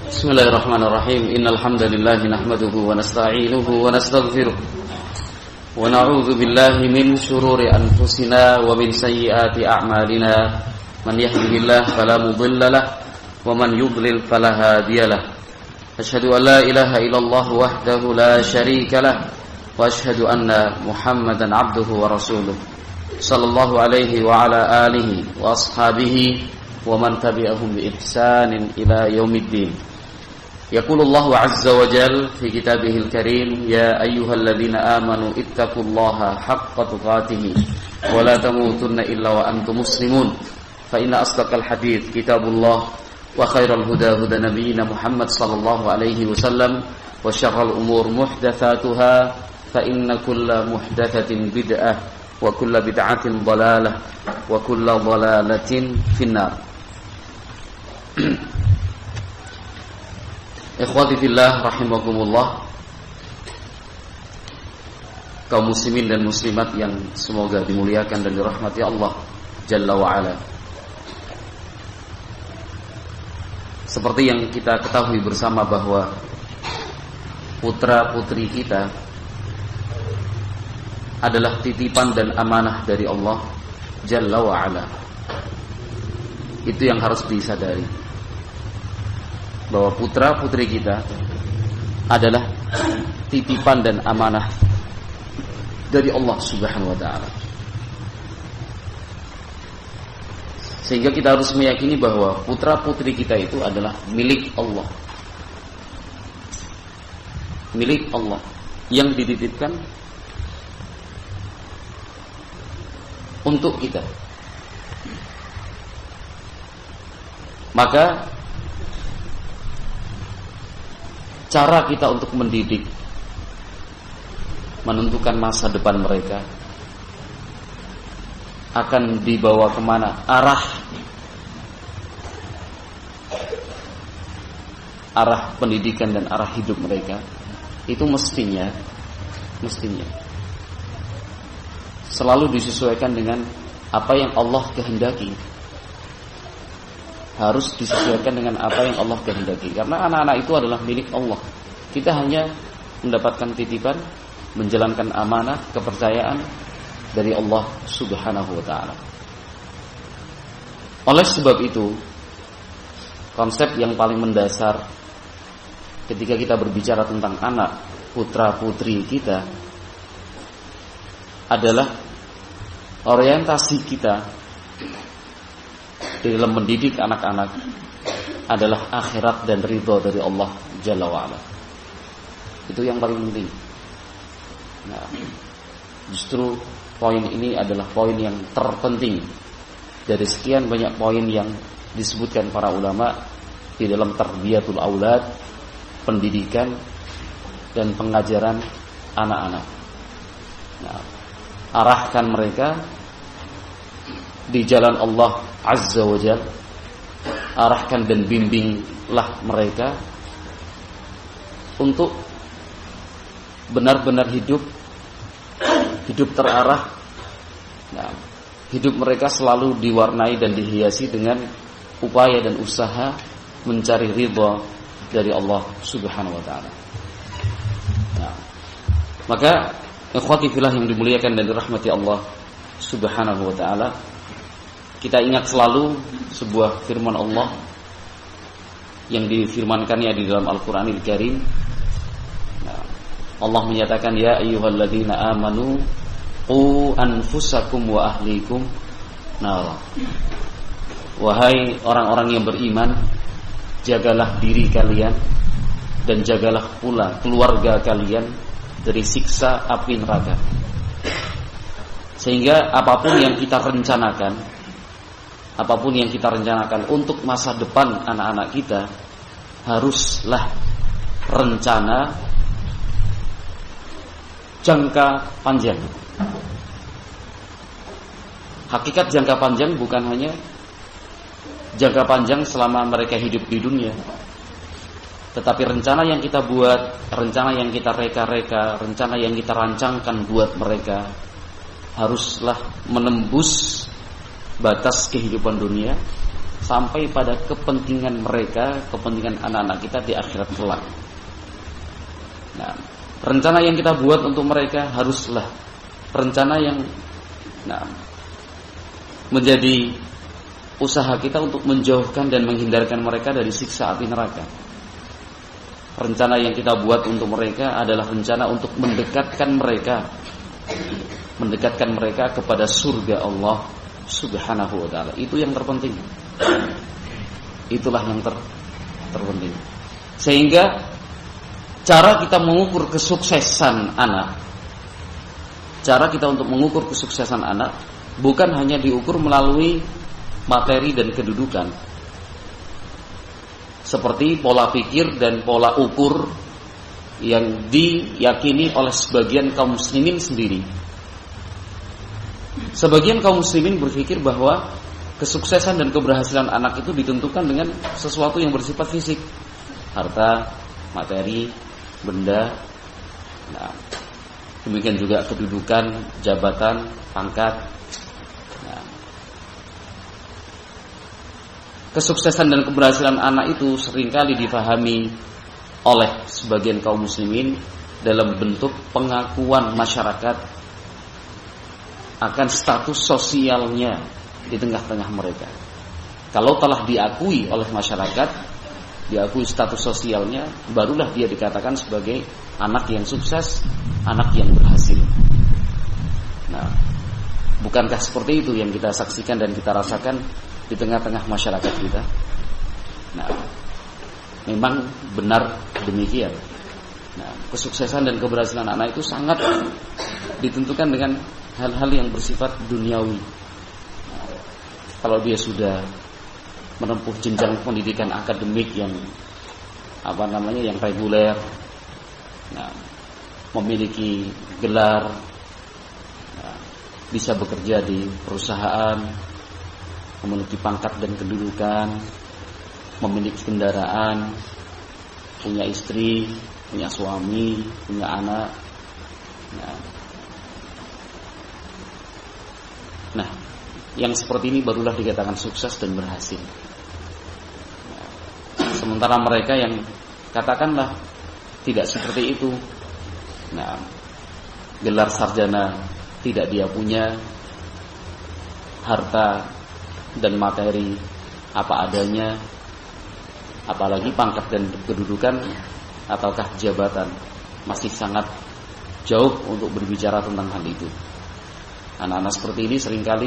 Bismillahirrahmanirrahim. Innal hamdalillah nahmaduhu wa nasta'inuhu wa nastaghfiruh wa na'udzu billahi min shururi anfusina wa min sayyiati a'malina. Man yahdihillahu fala mudilla lahu wa man yudlil fala hadiya lahu. Asyhadu an la ilaha illallah wahdahu la syarika lahu wa asyhadu anna Muhammadan 'abduhu wa rasuluh. Sallallahu alaihi wa ala alihi wa ashabihi wa man tabi'ahum bi ihsanin ila yaumiddin. Yaqulullahu azza wa jalla fi kitabihil karim, ya ayyuhalladzina amanu ittaqullaha haqqa tuqatih wa la tamutunna illa wa antum muslimun. Fa inna asdaqal hadits kitabullah wa khairal huda huda nabiyyina Muhammad sallallahu alaihi wasallam wa syarrul umur muhdatsatuha fa inna kulla muhdatsatin bid'ah wa kulla bid'atin dhalalah wa kulla dhalalatin finnar. Ikhwati fillah rahimakumullah, kaum muslimin dan muslimat yang semoga dimuliakan dan dirahmati Allah Jalla wa'ala. Seperti yang kita ketahui bersama bahwa putra putri kita adalah titipan dan amanah dari Allah Jalla wa'ala. Itu yang harus disadari, bahwa putra putri kita adalah titipan dan amanah dari Allah Subhanahu wa ta'ala. Sehingga kita harus meyakini bahwa putra putri kita itu adalah milik Allah. Milik Allah yang dititipkan untuk kita. Maka cara kita untuk mendidik, menentukan masa depan mereka, akan dibawa kemana, arah pendidikan dan arah hidup mereka, itu mestinya selalu disesuaikan dengan apa yang Allah kehendaki. Harus disesuaikan dengan apa yang Allah kehendaki. Karena anak-anak itu adalah milik Allah. Kita hanya mendapatkan titipan, menjalankan amanah, kepercayaan dari Allah Subhanahu wa ta'ala. Oleh sebab itu, konsep yang paling mendasar ketika kita berbicara tentang anak, putra putri kita adalah orientasi kita di dalam mendidik anak-anak adalah akhirat dan ridha dari Allah Jalla wa'ala. Itu yang paling penting. Nah, justru poin ini adalah poin yang terpenting dari sekian banyak poin yang disebutkan para ulama di dalam tarbiyatul aulad, pendidikan dan pengajaran anak-anak. Nah, arahkan mereka di jalan Allah Azza wa Jal, arahkan dan bimbinglah mereka untuk benar-benar hidup terarah. Nah, hidup mereka selalu diwarnai dan dihiasi dengan upaya dan usaha mencari ridha dari Allah Subhanahu wa ta'ala. Nah, maka ikhwati fillah yang dimuliakan dan dirahmati Allah Subhanahu wa ta'ala, kita ingat selalu sebuah firman Allah yang difirmankannya di dalam Al-Qur'anil Karim. Nah, Allah menyatakan, ya ayyuhalladzina amanu qu anfusakum wa ahlikum nar. Wahai orang-orang yang beriman, jagalah diri kalian dan jagalah pula keluarga kalian dari siksa api neraka. Sehingga apapun yang kita rencanakan untuk masa depan anak-anak kita, haruslah rencana jangka panjang. Hakikat jangka panjang bukan hanya jangka panjang selama mereka hidup di dunia, tetapi rencana yang kita buat, rencana yang kita reka-reka, rencana yang kita rancangkan buat mereka haruslah menembus batas kehidupan dunia sampai pada kepentingan mereka, kepentingan anak-anak kita di akhirat kelak. Nah, rencana yang kita buat untuk mereka haruslah rencana yang menjadi usaha kita untuk menjauhkan dan menghindarkan mereka dari siksa api neraka. Rencana yang kita buat untuk mereka adalah rencana untuk mendekatkan mereka kepada surga Allah Subhanahu wa ta'ala. Itu yang terpenting. Itulah yang terpenting. Sehingga cara kita mengukur kesuksesan anak, cara kita untuk mengukur kesuksesan anak bukan hanya diukur melalui materi dan kedudukan, seperti pola pikir dan pola ukur yang diyakini oleh sebagian kaum muslimin sendiri. Sebagian kaum muslimin berpikir bahwa kesuksesan dan keberhasilan anak itu ditentukan dengan sesuatu yang bersifat fisik, harta, materi, benda. Nah, demikian juga kedudukan, jabatan, pangkat. Kesuksesan dan keberhasilan anak itu seringkali difahami oleh sebagian kaum muslimin dalam bentuk pengakuan masyarakat akan status sosialnya di tengah-tengah mereka. Kalau telah diakui oleh masyarakat, diakui status sosialnya, barulah dia dikatakan sebagai anak yang sukses, anak yang berhasil. Nah, bukankah seperti itu yang kita saksikan dan kita rasakan di tengah-tengah masyarakat kita? Nah, memang benar demikian. Nah, kesuksesan dan keberhasilan anak itu sangat ditentukan dengan hal-hal yang bersifat duniawi. Nah, kalau dia sudah menempuh jenjang pendidikan akademik yang yang reguler, nah, memiliki gelar, nah, bisa bekerja di perusahaan, memiliki pangkat dan kedudukan, memiliki kendaraan, punya istri, punya suami, punya anak. Nah, yang seperti ini barulah dikatakan sukses dan berhasil. Sementara mereka yang katakanlah tidak seperti itu, nah, gelar sarjana tidak dia punya, harta dan materi apa adanya, apalagi pangkat dan kedudukan ataukah jabatan, masih sangat jauh untuk berbicara tentang hal itu. Anak-anak seperti ini seringkali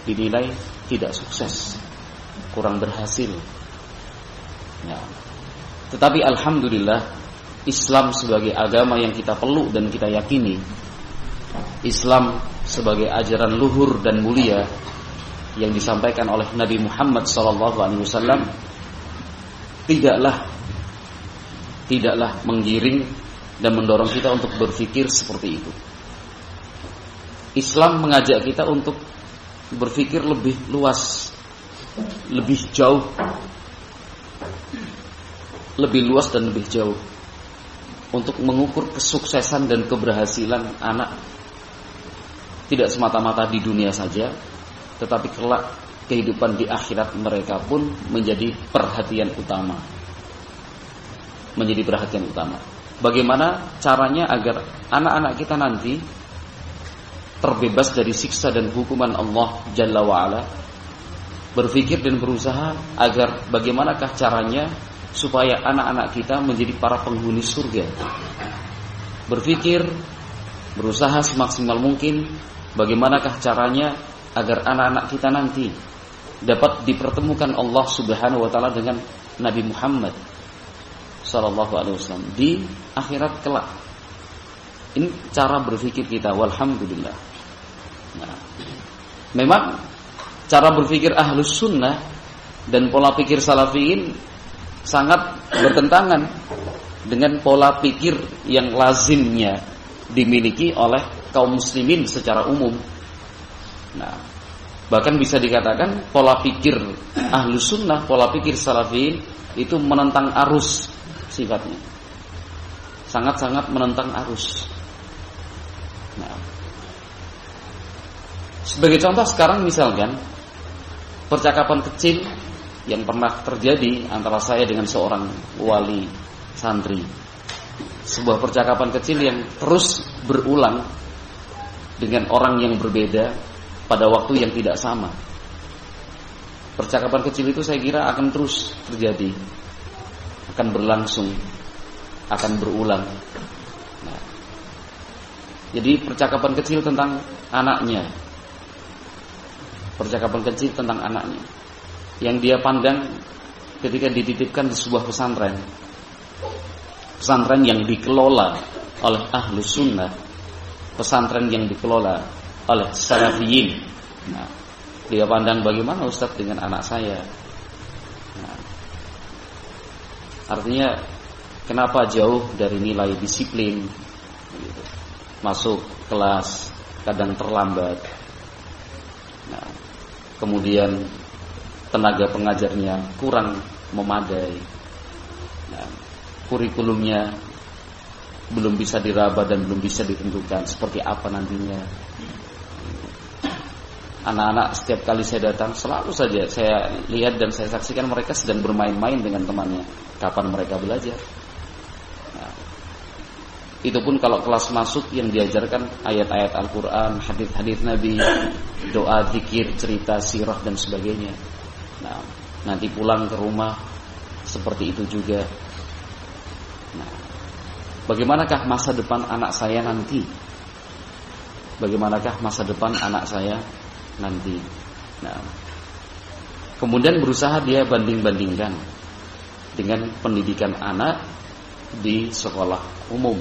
dinilai tidak sukses, kurang berhasil. Ya. Tetapi alhamdulillah, Islam sebagai agama yang kita peluk dan kita yakini, Islam sebagai ajaran luhur dan mulia yang disampaikan oleh Nabi Muhammad SAW, tidaklah menggiring dan mendorong kita untuk berpikir seperti itu. Islam mengajak kita untuk berpikir lebih luas, lebih jauh, lebih luas dan lebih jauh, untuk mengukur kesuksesan dan keberhasilan anak tidak semata-mata di dunia saja, tetapi kelak kehidupan di akhirat mereka pun menjadi perhatian utama. Menjadi perhatian utama. Bagaimana caranya agar anak-anak kita nanti terbebas dari siksa dan hukuman Allah Jalla wa'ala. Berpikir dan berusaha agar bagaimanakah caranya supaya anak-anak kita menjadi para penghuni surga. Berpikir, berusaha semaksimal mungkin bagaimanakah caranya agar anak-anak kita nanti dapat dipertemukan Allah Subhanahu wa ta'ala dengan Nabi Muhammad sallallahu alaihi wasallam di akhirat kelak. Ini cara berpikir kita, walhamdulillah. Nah, memang cara berpikir ahlus sunnah dan pola pikir salafiyin sangat bertentangan dengan pola pikir yang lazimnya dimiliki oleh kaum muslimin secara umum. Nah, bahkan bisa dikatakan pola pikir ahlus sunnah, pola pikir salafiyin itu menentang arus sifatnya, sangat-sangat menentang arus. Nah, sebagai contoh sekarang misalkan percakapan kecil yang pernah terjadi antara saya dengan seorang wali santri. Sebuah percakapan kecil yang terus berulang dengan orang yang berbeda pada waktu yang tidak sama. Percakapan kecil itu saya kira akan terus terjadi, akan berlangsung, akan berulang. Nah, jadi percakapan kecil tentang anaknya, percakapan kecil tentang anaknya yang dia pandang ketika dititipkan di sebuah pesantren yang dikelola oleh Ahlus Sunnah, pesantren yang dikelola oleh Salafiyin. Nah, dia pandang bagaimana Ustadz dengan anak saya. Nah, artinya kenapa jauh dari nilai disiplin gitu. Masuk kelas kadang terlambat. Nah, kemudian tenaga pengajarnya kurang memadai. Nah, kurikulumnya belum bisa diraba dan belum bisa ditentukan seperti apa nantinya. Anak-anak setiap kali saya datang selalu saja saya lihat dan saya saksikan mereka sedang bermain-main dengan temannya. Kapan mereka belajar? Nah, itu pun kalau kelas masuk yang diajarkan ayat-ayat Al-Quran, hadits-hadits Nabi, doa, zikir, cerita, sirah dan sebagainya. Nah, nanti pulang ke rumah seperti itu juga. Nah, bagaimanakah masa depan anak saya nanti? Bagaimanakah masa depan anak saya nanti? Nah, kemudian berusaha dia banding-bandingkan dengan pendidikan anak di sekolah umum.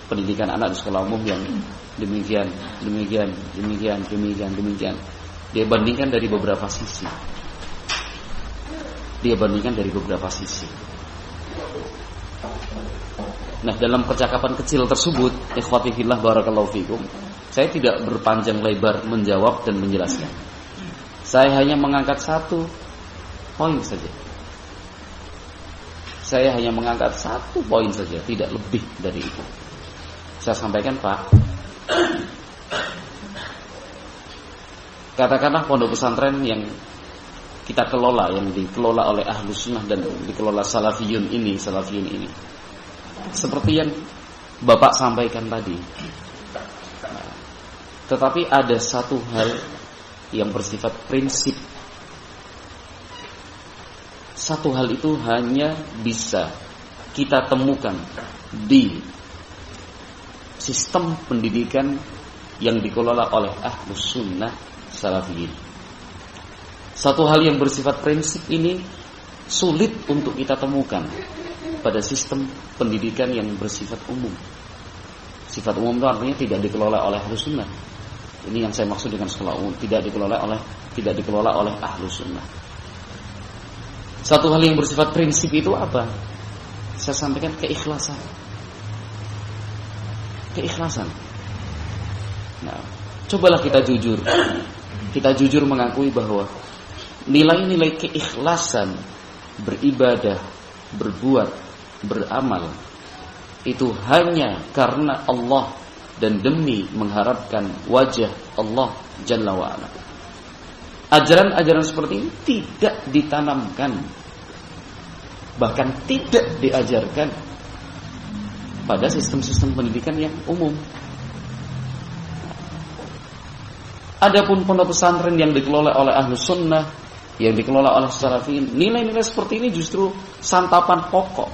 Pendidikan anak di sekolah umum yang demikian. Dia bandingkan dari beberapa sisi. Nah, dalam percakapan kecil tersebut, ikhwati fillah barakallahu fikum, saya tidak berpanjang lebar menjawab dan menjelaskan. Saya hanya mengangkat satu poin saja. Tidak lebih dari itu. Saya sampaikan, Pak, katakanlah pondok pesantren yang kita kelola, yang dikelola oleh Ahlus Sunnah dan dikelola Salafiyun ini, seperti yang Bapak sampaikan tadi. Nah, tetapi ada satu hal yang bersifat prinsip. Satu hal itu hanya bisa kita temukan di sistem pendidikan yang dikelola oleh Ahlus Sunnah Salafiyin. Satu hal yang bersifat prinsip ini sulit untuk kita temukan pada sistem pendidikan yang bersifat umum. Sifat umum itu artinya tidak dikelola oleh Ahlus Sunnah. Ini yang saya maksud dengan sekolah umum, tidak dikelola oleh Ahlus Sunnah. Satu hal yang bersifat prinsip itu apa? Saya sampaikan keikhlasan. Nah, cobalah kita jujur. Kita jujur mengakui bahwa nilai-nilai keikhlasan beribadah, berbuat, beramal itu hanya karena Allah dan demi mengharapkan wajah Allah Jalla wa'ala. Ajaran-ajaran seperti ini tidak ditanamkan, bahkan tidak diajarkan pada sistem-sistem pendidikan yang umum. Adapun pondok pesantren yang dikelola oleh Ahlus Sunnah, yang dikelola oleh Salafiyin, nilai-nilai seperti ini justru santapan pokok,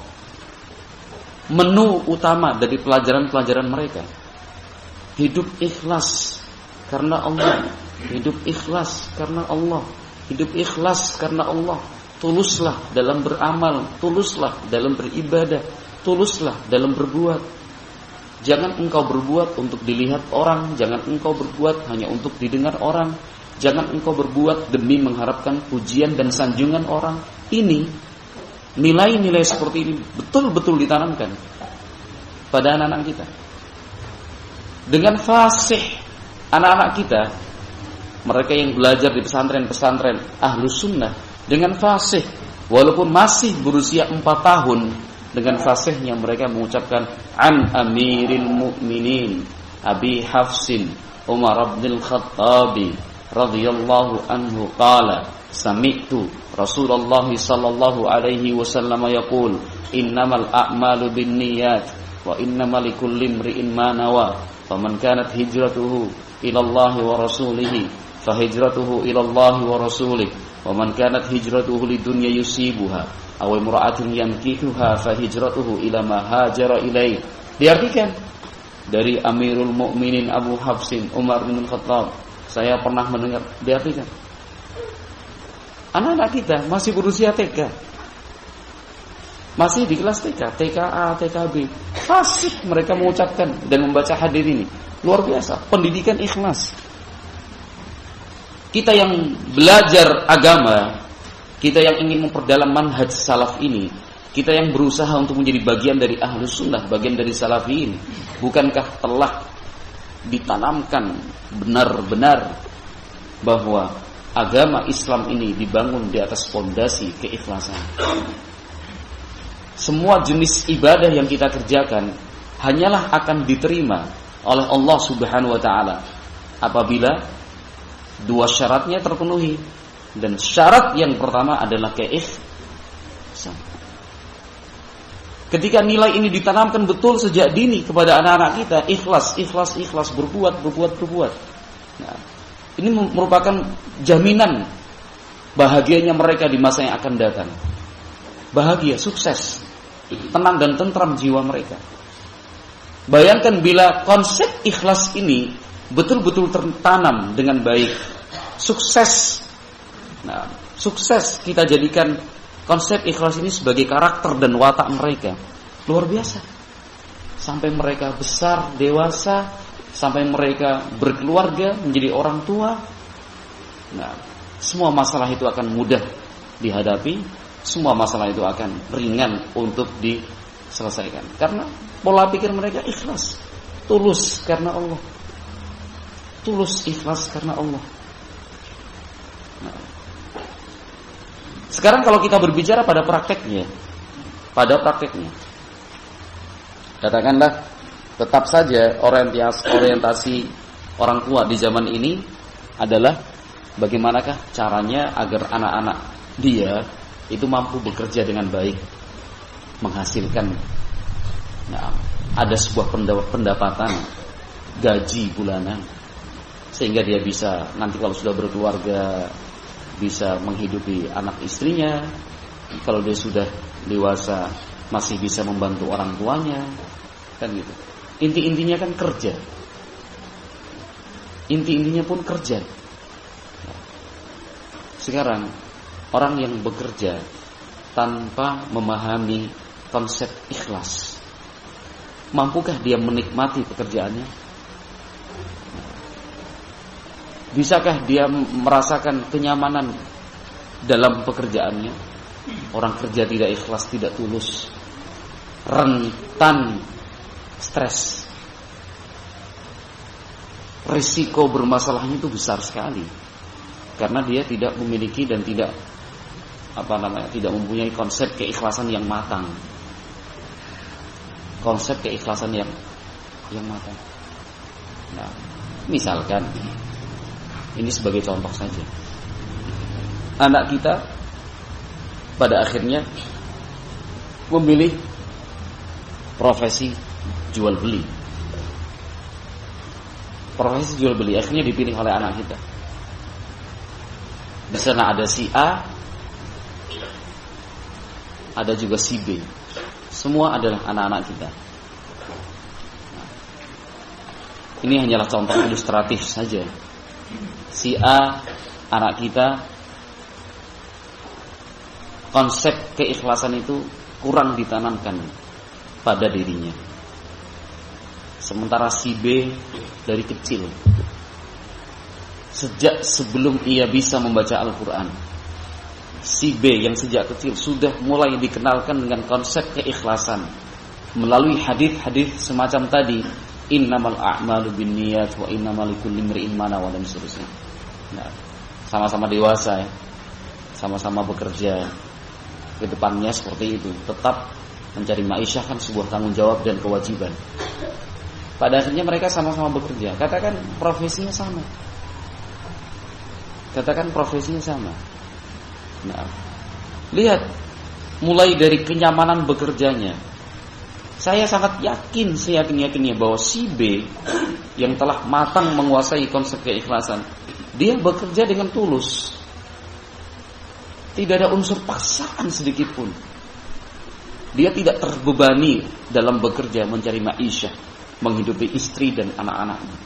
menu utama dari pelajaran-pelajaran mereka. Hidup ikhlas karena Allah, hidup ikhlas karena Allah, hidup ikhlas karena Allah. Tuluslah dalam beramal, tuluslah dalam beribadah, tuluslah dalam berbuat. Jangan engkau berbuat untuk dilihat orang, jangan engkau berbuat hanya untuk didengar orang, jangan engkau berbuat demi mengharapkan pujian dan sanjungan orang. Ini nilai-nilai seperti ini betul-betul ditanamkan pada anak-anak kita. Dengan fasih anak-anak kita, mereka yang belajar di pesantren-pesantren Ahlus Sunnah, dengan fasih, walaupun masih berusia 4 tahun, dengan fasihnya mereka mengucapkan an Amiril Mu'minin Abi Hafsin Umar bin Khattabi radhiyallahu anhu qala sami'tu Rasulullah sallallahu alaihi wasallam yaqul innamal a'malu binniyat wa innamal likulli imri'in ma nawa faman kanat hijratuhu ila Allah wa rasulih fahijratuhu ila Allah wa rasulih wa man kanat hijratuhu lidunya yusibuha aw imra'atin yankihuha fahijratuhu ila ma hajara ilaih. Diartikan dari Amirul Mukminin Abu Hafsin Umar bin Khattab, saya pernah mendengar, diartikan anak-anak kita masih berusia TK, masih di kelas TK, TKA, TKB, fasih mereka mengucapkan dan membaca hadis ini. Luar biasa, pendidikan ikhlas. Kita yang belajar agama, kita yang ingin memperdalam manhaj salaf ini, kita yang berusaha untuk menjadi bagian dari ahlus sunnah, bagian dari salafiyin, bukankah telah ditanamkan benar-benar bahwa agama Islam ini dibangun di atas fondasi keikhlasan? Semua jenis ibadah yang kita kerjakan hanyalah akan diterima oleh Allah Subhanahu wa taala apabila dua syaratnya terpenuhi. Dan syarat yang pertama adalah keikhlasan. Ketika nilai ini ditanamkan betul sejak dini kepada anak-anak kita, ikhlas, berbuat. Nah, ini merupakan jaminan bahagianya mereka di masa yang akan datang. Bahagia, sukses, tenang dan tentram jiwa mereka. Bayangkan bila konsep ikhlas ini betul-betul tertanam dengan baik, sukses. Nah, sukses kita jadikan konsep ikhlas ini sebagai karakter dan watak mereka. Luar biasa. Sampai mereka besar, dewasa, sampai mereka berkeluarga, menjadi orang tua. Nah, semua masalah itu akan mudah dihadapi, semua masalah itu akan ringan untuk diselesaikan. Karena pola pikir mereka ikhlas, tulus karena Allah. Tulus ikhlas karena Allah. Nah, sekarang kalau kita berbicara pada prakteknya, katakanlah tetap saja orientasi orang tua di zaman ini adalah bagaimanakah caranya agar anak-anak dia itu mampu bekerja dengan baik, menghasilkan, nah, ada sebuah pendapatan, gaji bulanan, sehingga dia bisa nanti kalau sudah berkeluarga bisa menghidupi anak istrinya, kalau dia sudah dewasa masih bisa membantu orang tuanya, kan gitu. Inti-intinya kan kerja. Inti-intinya pun kerja. Sekarang orang yang bekerja tanpa memahami konsep ikhlas, mampukah dia menikmati pekerjaannya? Bisakah dia merasakan kenyamanan dalam pekerjaannya? Orang kerja tidak ikhlas, tidak tulus, rentan stres. Risiko bermasalahnya itu besar sekali. Karena dia tidak memiliki dan tidak tidak mempunyai konsep keikhlasan yang matang. Konsep keikhlasan yang matang. Nah, misalkan ini sebagai contoh saja. Anak kita pada akhirnya memilih profesi jual beli. Profesi jual beli akhirnya dipilih oleh anak kita. Di sana ada si A, ada juga si B. Semua adalah anak-anak kita. Ini hanyalah contoh ilustratif saja. Si A, anak kita, konsep keikhlasan itu kurang ditanamkan pada dirinya. Sementara si B dari kecil, sejak sebelum ia bisa membaca Al-Quran, si B yang sejak kecil sudah mulai dikenalkan dengan konsep keikhlasan melalui hadis-hadis semacam tadi, innamal a'malu binniyat wa innamal likulli imri'in ma nawa, dan seterusnya. Nah, sama-sama dewasa ya, sama-sama bekerja, ke depannya seperti itu, tetap mencari ma'isyah kan sebuah tanggung jawab dan kewajiban. Pada akhirnya mereka sama-sama bekerja, katakan profesinya sama. Katakan profesinya sama. Nah, lihat mulai dari kenyamanan bekerjanya. Saya sangat yakin, seyakin-yakinnya bahwa si B yang telah matang menguasai konsep keikhlasan, dia bekerja dengan tulus. Tidak ada unsur paksaan sedikit pun. Dia tidak terbebani dalam bekerja mencari ma'isyah, menghidupi istri dan anak-anaknya.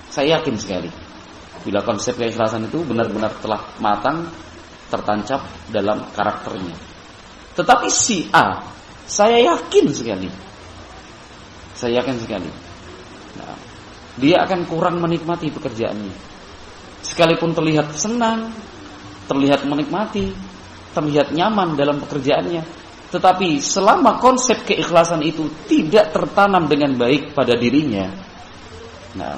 Saya yakin sekali, bila konsep keikhlasan itu benar-benar telah matang, tertancap dalam karakternya. Tetapi si A, saya yakin sekali, nah, dia akan kurang menikmati pekerjaannya. Sekalipun terlihat senang, terlihat menikmati, terlihat nyaman dalam pekerjaannya, tetapi selama konsep keikhlasan itu tidak tertanam dengan baik pada dirinya, nah,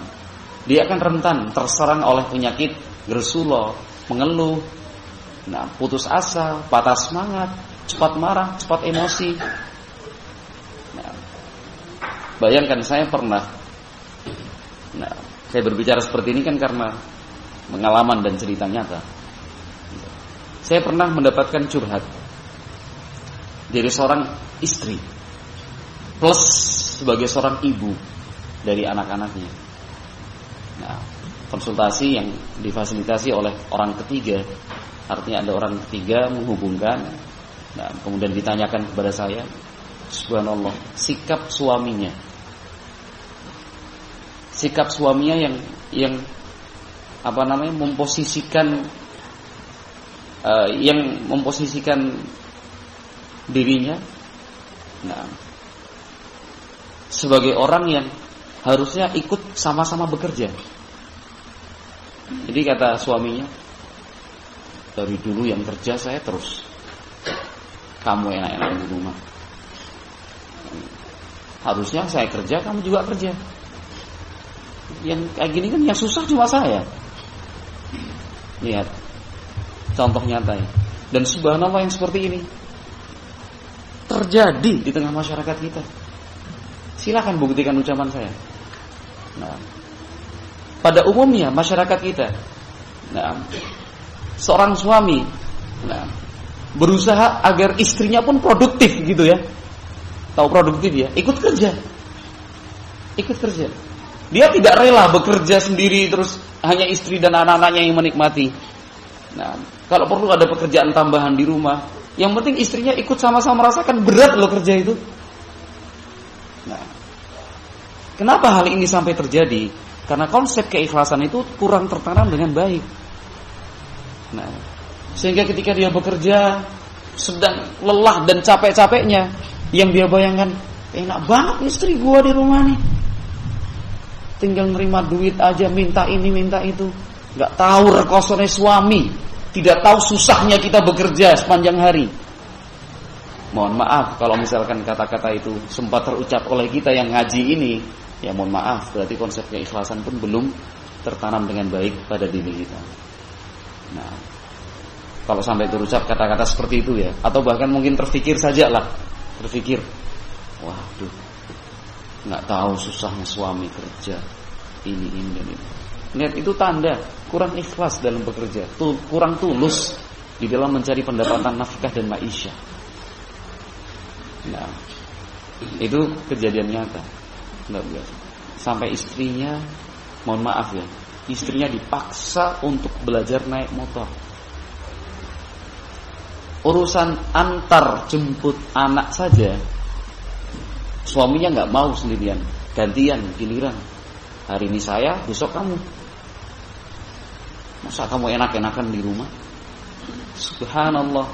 dia akan rentan terserang oleh penyakit gersulo, mengeluh, nah, putus asa, patah semangat, cepat marah, cepat emosi. Nah, bayangkan saya pernah, nah, saya berbicara seperti ini kan karena pengalaman dan cerita nyata. Saya pernah mendapatkan curhat dari seorang istri plus sebagai seorang ibu dari anak-anaknya. Nah, konsultasi yang difasilitasi oleh orang ketiga, artinya ada orang ketiga menghubungkan. Nah, kemudian ditanyakan kepada saya, subhanallah, sikap suaminya yang memposisikan dirinya, nah, sebagai orang yang harusnya ikut sama-sama bekerja. Jadi kata suaminya, dari dulu yang kerja saya terus, kamu enak-enak di rumah. Harusnya saya kerja, kamu juga kerja. Yang kayak gini kan yang susah cuma saya. Lihat contoh nyata ya. Dan subhanallah yang seperti ini terjadi di tengah masyarakat kita. Silakan buktikan ucapan saya. Nah, pada umumnya masyarakat kita, nah, seorang suami, nah, berusaha agar istrinya pun produktif gitu ya. Tahu produktif ya? Ikut kerja. Dia tidak rela bekerja sendiri terus hanya istri dan anak-anaknya yang menikmati. Nah, kalau perlu ada pekerjaan tambahan di rumah, yang penting istrinya ikut sama-sama merasakan berat loh kerja itu. Nah, kenapa hal ini sampai terjadi? Karena konsep keikhlasan itu kurang tertanam dengan baik. Nah, sehingga ketika dia bekerja sedang lelah dan capek-capeknya, yang dia bayangkan, enak banget istri gua di rumah nih, tinggal nerima duit aja, minta ini minta itu, nggak tahu rekosone suami, tidak tahu susahnya kita bekerja sepanjang hari. Mohon maaf kalau misalkan kata-kata itu sempat terucap oleh kita yang ngaji ini, ya mohon maaf, berarti konsep keikhlasan pun belum tertanam dengan baik pada diri kita. Nah, kalau sampai terucap kata-kata seperti itu ya, atau bahkan mungkin terfikir saja lah, waduh, nggak tahu susahnya suami kerja ini dan ini. Lihat, itu tanda kurang ikhlas dalam bekerja, kurang tulus di dalam mencari pendapatan nafkah dan ma'isyah. Nah, itu kejadian nyata. Sampai istrinya, mohon maaf ya, istrinya dipaksa untuk belajar naik motor. Urusan antar jemput anak saja, suaminya nggak mau sendirian, gantian, giliran. Hari ini saya, besok kamu. Masa kamu enak-enakan di rumah? Subhanallah,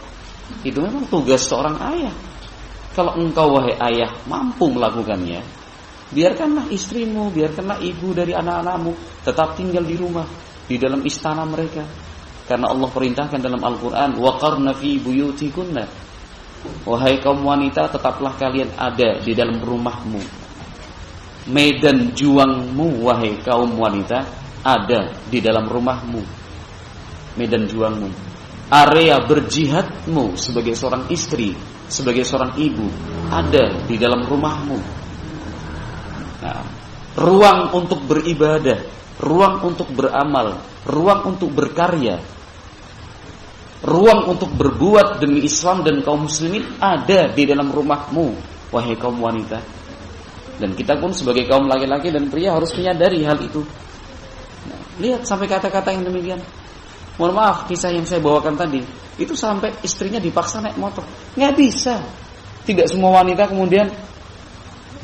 itu memang tugas seorang ayah. Kalau engkau wahai ayah mampu melakukannya, biarkanlah istrimu, biarkanlah ibu dari anak-anakmu tetap tinggal di rumah, di dalam istana mereka. Karena Allah perintahkan dalam Al-Quran, waqarna fi buyutikunna, wahai kaum wanita, tetaplah kalian ada di dalam rumahmu. Medan juangmu, wahai kaum wanita, ada di dalam rumahmu. Medan juangmu, area berjihadmu sebagai seorang istri, sebagai seorang ibu, ada di dalam rumahmu. Nah, ruang untuk beribadah, ruang untuk beramal, ruang untuk berkarya, ruang untuk berbuat demi Islam dan kaum muslimin ada di dalam rumahmu, wahai kaum wanita. Dan kita pun sebagai kaum laki-laki dan pria harus menyadari hal itu. Nah, lihat sampai kata-kata yang demikian. Mohon maaf, kisah yang saya bawakan tadi itu sampai istrinya dipaksa naik motor. Nggak bisa. Tidak semua wanita kemudian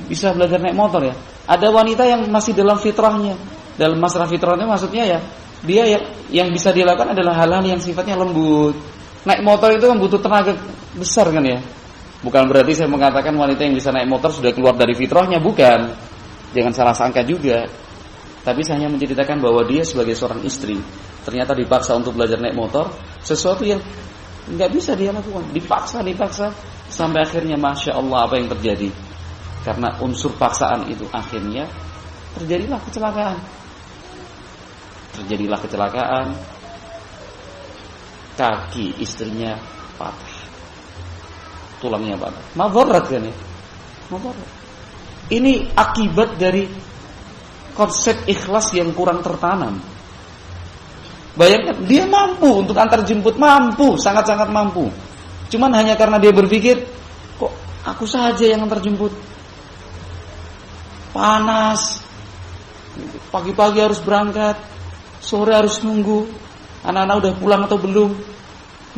bisa belajar naik motor ya. Ada wanita yang masih dalam fitrahnya. Dalam masalah fitrahnya maksudnya ya, dia yang bisa dilakukan adalah hal-hal yang sifatnya lembut. Naik motor itu kan butuh tenaga besar kan ya. Bukan berarti saya mengatakan wanita yang bisa naik motor sudah keluar dari fitrahnya, bukan. Jangan salah sangka juga. Tapi saya hanya menceritakan bahwa dia sebagai seorang istri ternyata dipaksa untuk belajar naik motor, sesuatu yang nggak bisa dia lakukan. Dipaksa sampai akhirnya Masya Allah apa yang terjadi. Karena unsur paksaan itu akhirnya terjadilah kecelakaan. Kaki istrinya patah, tulangnya patah. Madharat kan ya? Madharat. Ini akibat dari konsep ikhlas yang kurang tertanam. Bayangkan, dia mampu untuk antar jemput, mampu, sangat-sangat mampu. Cuman hanya karena dia berpikir, kok aku saja yang antar jemput. Panas, pagi-pagi harus berangkat, sore harus nunggu, anak-anak udah pulang atau belum,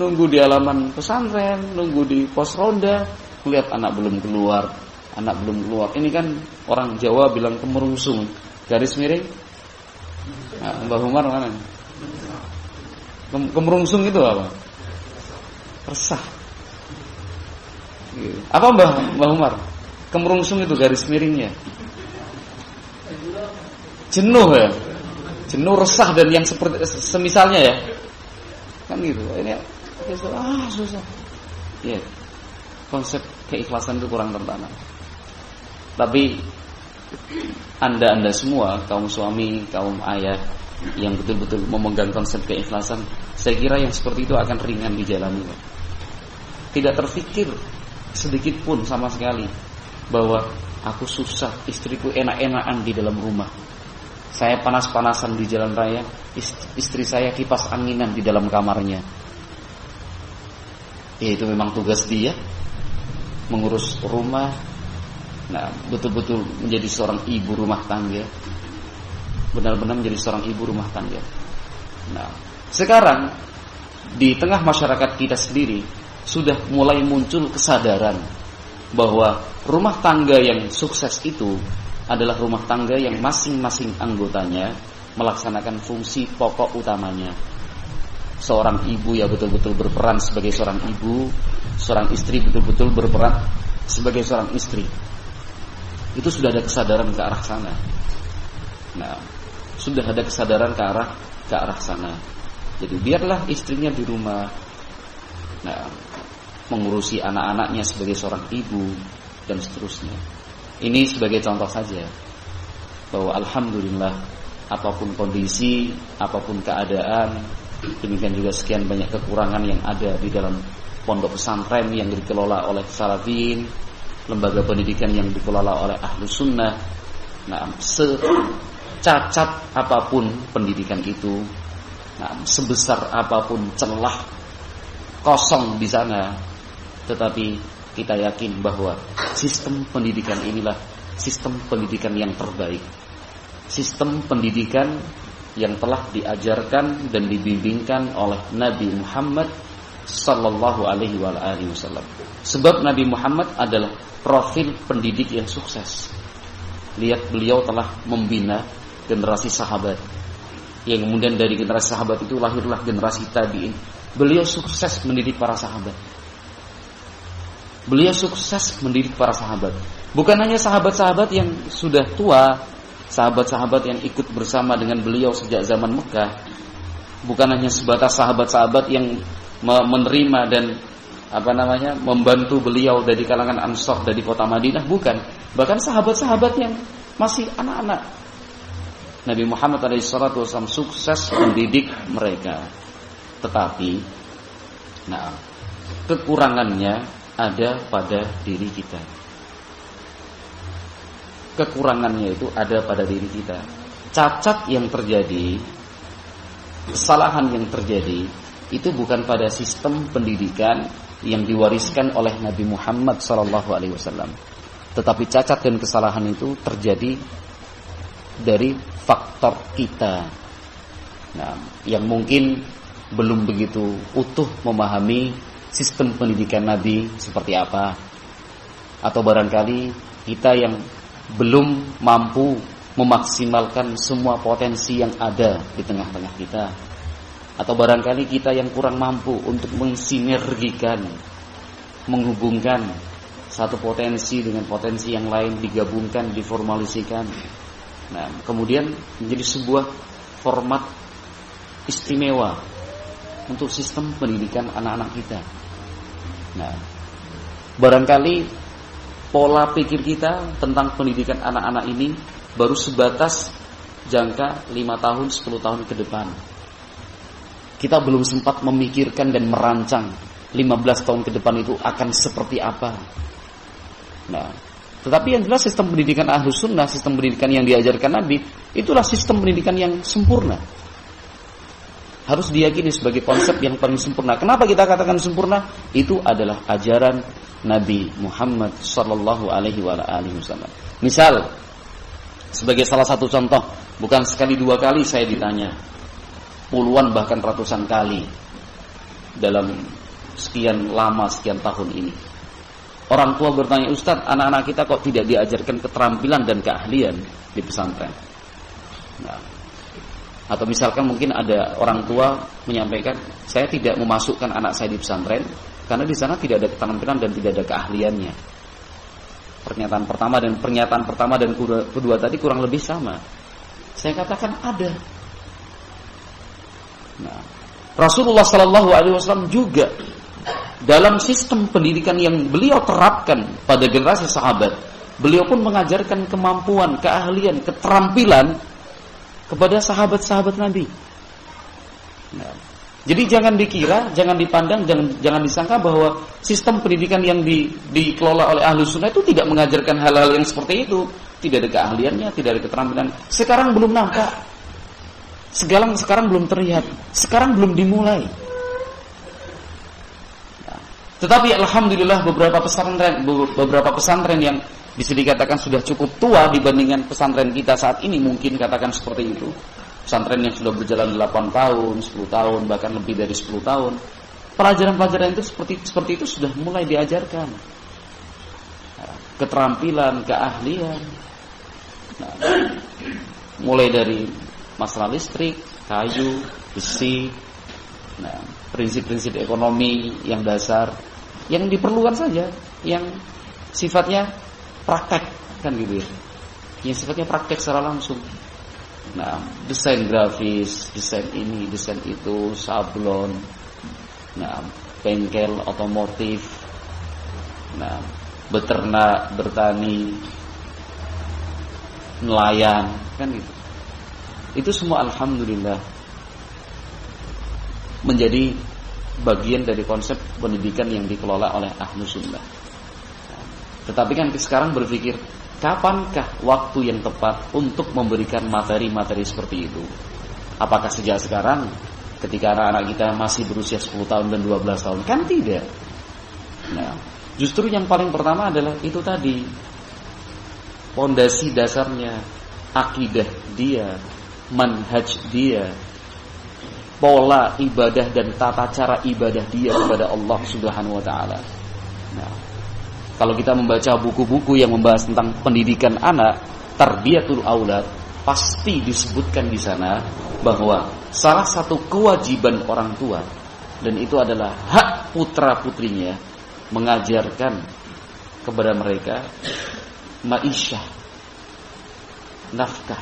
nunggu di halaman pesantren, nunggu di pos ronda, melihat anak belum keluar. Ini kan orang Jawa bilang kemerungsung, garis miring. Nah, Mbah Umar mana? Kemerungsung itu apa? Resah. Apa Mbah Umar? Kemerungsung itu garis miringnya. Jenuh ya. Jenuh, resah dan yang seperti semisalnya ya. Kan gitu. Ini susah. Ya. Konsep keikhlasan itu kurang tertanam. Tapi Anda semua, kaum suami, kaum ayah yang betul-betul memegang konsep keikhlasan, saya kira yang seperti itu akan ringan dijalani. Tidak terfikir sedikit pun sama sekali bahwa aku susah, istriku enak-enakan di dalam rumah, saya panas-panasan di jalan raya, istri saya kipas anginan di dalam kamarnya. Ya itu memang tugas dia, mengurus rumah. Nah, betul-betul menjadi seorang ibu rumah tangga. Benar-benar menjadi seorang ibu rumah tangga. Nah, sekarang di tengah masyarakat kita sendiri sudah mulai muncul kesadaran bahwa rumah tangga yang sukses itu adalah rumah tangga yang masing-masing anggotanya melaksanakan fungsi pokok utamanya. Seorang ibu ya betul-betul berperan sebagai seorang ibu, seorang istri betul-betul berperan sebagai seorang istri. Itu sudah ada kesadaran ke arah sana. Nah, sudah ada kesadaran ke arah sana. Jadi biarlah istrinya di rumah, nah, mengurusi anak-anaknya sebagai seorang ibu dan seterusnya. Ini sebagai contoh saja bahwa alhamdulillah apapun kondisi, apapun keadaan, demikian juga sekian banyak kekurangan yang ada di dalam pondok pesantren yang dikelola oleh salafin, lembaga pendidikan yang dikelola oleh ahlu sunnah. Nah, secacat apapun pendidikan itu, nah, sebesar apapun celah kosong di sana, tetapi kita yakin bahwa sistem pendidikan inilah sistem pendidikan yang terbaik, sistem pendidikan yang telah diajarkan dan dibimbingkan oleh Nabi Muhammad sallallahu alaihi wasallam. Sebab Nabi Muhammad adalah profil pendidik yang sukses. Lihat, beliau telah membina generasi sahabat, yang kemudian dari generasi sahabat itu lahirlah generasi tabi'in. Beliau sukses mendidik para sahabat. Bukan hanya sahabat-sahabat yang sudah tua, sahabat-sahabat yang ikut bersama dengan beliau sejak zaman Mekah. Bukan hanya sebatas sahabat-sahabat yang menerima dan membantu beliau dari kalangan Ansor dari kota Madinah, bukan. Bahkan sahabat-sahabat yang masih anak-anak, Nabi Muhammad SAW sukses mendidik mereka. Tetapi, nah, kekurangannya ada pada diri kita. Kekurangannya itu ada pada diri kita. cacat yang terjadi, kesalahan yang terjadi itu bukan pada sistem pendidikan yang diwariskan oleh Nabi Muhammad SAW, tetapi cacat dan kesalahan itu terjadi dari faktor kita, yang mungkin belum begitu utuh memahami sistem pendidikan Nabi seperti apa, atau barangkali kita yang belum mampu memaksimalkan semua potensi yang ada di tengah-tengah kita, atau barangkali kita yang kurang mampu untuk mensinergikan, menghubungkan satu potensi dengan potensi yang lain, digabungkan, diformalisikan. Nah, kemudian menjadi sebuah format istimewa untuk sistem pendidikan anak-anak kita. Nah, barangkali pola pikir kita tentang pendidikan anak-anak ini baru sebatas jangka 5 tahun, 10 tahun ke depan. Kita belum sempat memikirkan dan merancang 15 tahun ke depan itu akan seperti apa. Nah, tetapi yang jelas sistem pendidikan Ahlus Sunnah, sistem pendidikan yang diajarkan Nabi, itulah sistem pendidikan yang sempurna. Harus diyakini sebagai konsep yang paling sempurna. Kenapa kita katakan sempurna? Itu adalah ajaran Nabi Muhammad sallallahu alaihi wasallam. Misal, sebagai salah satu contoh, bukan sekali dua kali saya ditanya, puluhan bahkan ratusan kali dalam sekian lama, sekian tahun ini. Orang tua bertanya, Ustadz, anak-anak kita kok tidak diajarkan keterampilan dan keahlian di pesantren? Nah, atau misalkan mungkin ada orang tua menyampaikan, saya tidak memasukkan anak saya di pesantren karena di sana tidak ada keterampilan dan tidak ada keahliannya. Pernyataan pertama dan kedua tadi kurang lebih sama. Saya katakan ada. Nah, Rasulullah SAW juga dalam sistem pendidikan yang beliau terapkan pada generasi sahabat, beliau pun mengajarkan kemampuan, keahlian, keterampilan kepada sahabat-sahabat Nabi. Nah, jadi jangan dikira, jangan dipandang, jangan disangka bahwa sistem pendidikan yang dikelola oleh Ahlus Sunnah itu tidak mengajarkan hal-hal yang seperti itu. Tidak ada keahliannya, tidak ada keterampilan. Sekarang belum nampak. Sekarang belum terlihat. Sekarang belum dimulai. Nah, tetapi alhamdulillah beberapa pesantren yang bisa dikatakan sudah cukup tua dibandingkan pesantren kita saat ini, mungkin katakan seperti itu. Pesantren yang sudah berjalan 8 tahun, 10 tahun, bahkan lebih dari 10 tahun. Pelajaran-pelajaran itu seperti itu sudah mulai diajarkan. Keterampilan, keahlian. Nah, mulai dari masalah listrik, kayu, besi, nah, prinsip-prinsip ekonomi yang dasar, yang diperlukan saja, yang sifatnya praktek, kan gitu ya. Yang sifatnya praktek secara langsung. Nah, desain grafis, desain ini, desain itu, sablon, nah, bengkel otomotif, nah, beternak, bertani, nelayan, kan gitu. Itu semua alhamdulillah menjadi bagian dari konsep pendidikan yang dikelola oleh Ahlus Sunnah. Tetapi kan sekarang berpikir, kapankah waktu yang tepat untuk memberikan materi-materi seperti itu? Apakah sejak sekarang ketika anak-anak kita masih berusia 10 tahun dan 12 tahun? Kan tidak. Nah, justru yang paling pertama adalah itu tadi, pondasi dasarnya, akidah dia, manhaj dia, pola ibadah dan tata cara ibadah dia kepada Allah Subhanahu wa taala. Nah, kalau kita membaca buku-buku yang membahas tentang pendidikan anak, Tarbiyatul Aulad, pasti disebutkan di sana bahwa salah satu kewajiban orang tua, dan itu adalah hak putra-putrinya, mengajarkan kepada mereka ma'isyah, nafkah,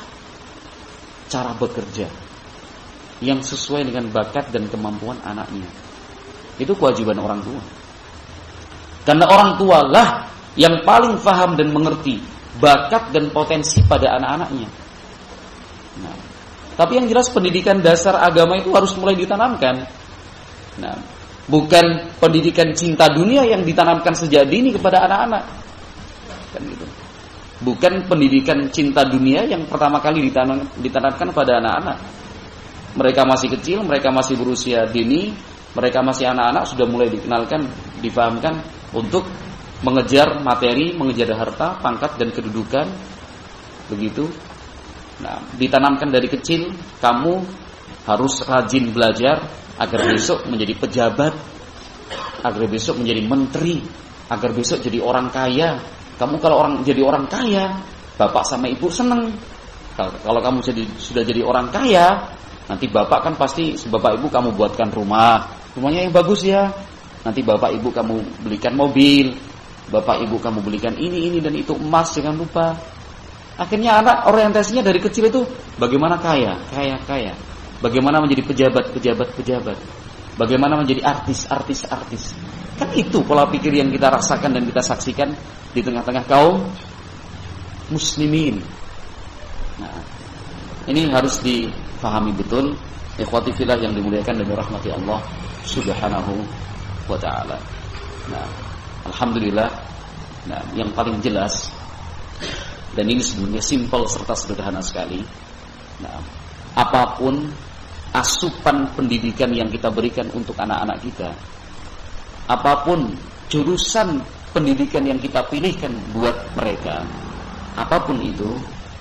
cara bekerja yang sesuai dengan bakat dan kemampuan anaknya. Itu kewajiban orang tua. Karena orang tua lah yang paling paham dan mengerti bakat dan potensi pada anak-anaknya. Nah, tapi yang jelas pendidikan dasar agama itu harus mulai ditanamkan. Nah, bukan pendidikan cinta dunia yang ditanamkan sejak dini kepada anak-anak. Kan gitu. Bukan pendidikan cinta dunia yang pertama kali ditanamkan pada anak-anak. Mereka masih kecil, mereka masih berusia dini, mereka masih anak-anak, sudah mulai dikenalkan, difahamkan untuk mengejar materi, mengejar harta, pangkat dan kedudukan. Begitu. Nah, ditanamkan dari kecil, kamu harus rajin belajar agar besok menjadi pejabat, agar besok menjadi menteri, agar besok jadi orang kaya. Kamu kalau jadi orang kaya, bapak sama ibu seneng. Kalau kamu sudah jadi orang kaya, nanti bapak kan pasti, bapak ibu kamu buatkan rumahnya yang bagus ya. Nanti bapak ibu kamu belikan mobil, bapak ibu kamu belikan ini dan itu, emas jangan lupa. Akhirnya anak orientasinya dari kecil itu bagaimana kaya. Bagaimana menjadi pejabat. Bagaimana menjadi artis. Kan itu pola pikir yang kita rasakan dan kita saksikan di tengah-tengah kaum muslimin. Nah, ini harus difahami betul, ikhwati fillah yang dimuliakan dan dirahmati Allah Subhanahu wa taala. Nah, alhamdulillah. Nah, yang paling jelas, dan ini sebenarnya simpel serta sederhana sekali. Nah, apapun asupan pendidikan yang kita berikan untuk anak-anak kita, apapun jurusan pendidikan yang kita pilihkan buat mereka, apapun itu,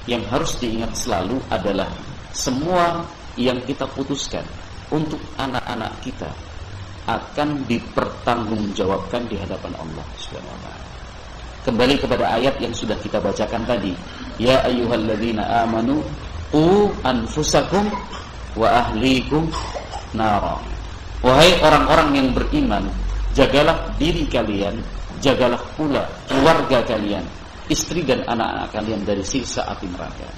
yang harus diingat selalu adalah semua yang kita putuskan untuk anak-anak kita akan dipertanggungjawabkan di hadapan Allah Subhanahu wa taala. Kembali kepada ayat yang sudah kita bacakan tadi, ya ayyuhalladzina amanu qu anfusakum wa ahlikum nara. Wahai orang-orang yang beriman, jagalah diri kalian, jagalah pula keluarga kalian, istri dan anak-anak kalian dari siksa api neraka.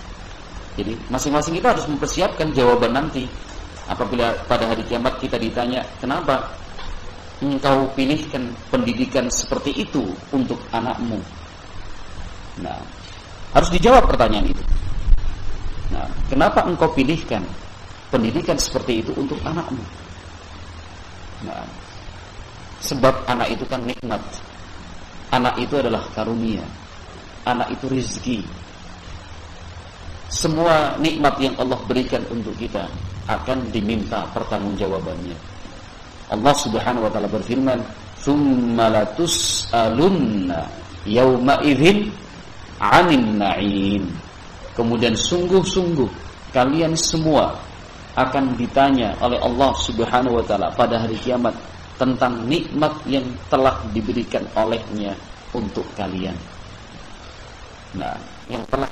Jadi masing-masing kita harus mempersiapkan jawaban nanti. Apabila pada hari kiamat kita ditanya, kenapa engkau pilihkan pendidikan seperti itu untuk anakmu? Nah, harus dijawab pertanyaan itu. Nah, kenapa engkau pilihkan pendidikan seperti itu untuk anakmu? Nah, sebab anak itu kan nikmat. Anak itu adalah karunia. Anak itu rezeki. Semua nikmat yang Allah berikan untuk kita akan diminta pertanggungjawabannya. Allah Subhanahu wa taala berfirman, "Tsumma latus'alunna yauma idzin 'anil na'im." Kemudian sungguh-sungguh kalian semua akan ditanya oleh Allah Subhanahu wa taala pada hari kiamat tentang nikmat yang telah diberikan olehnya untuk kalian. Nah, yang telah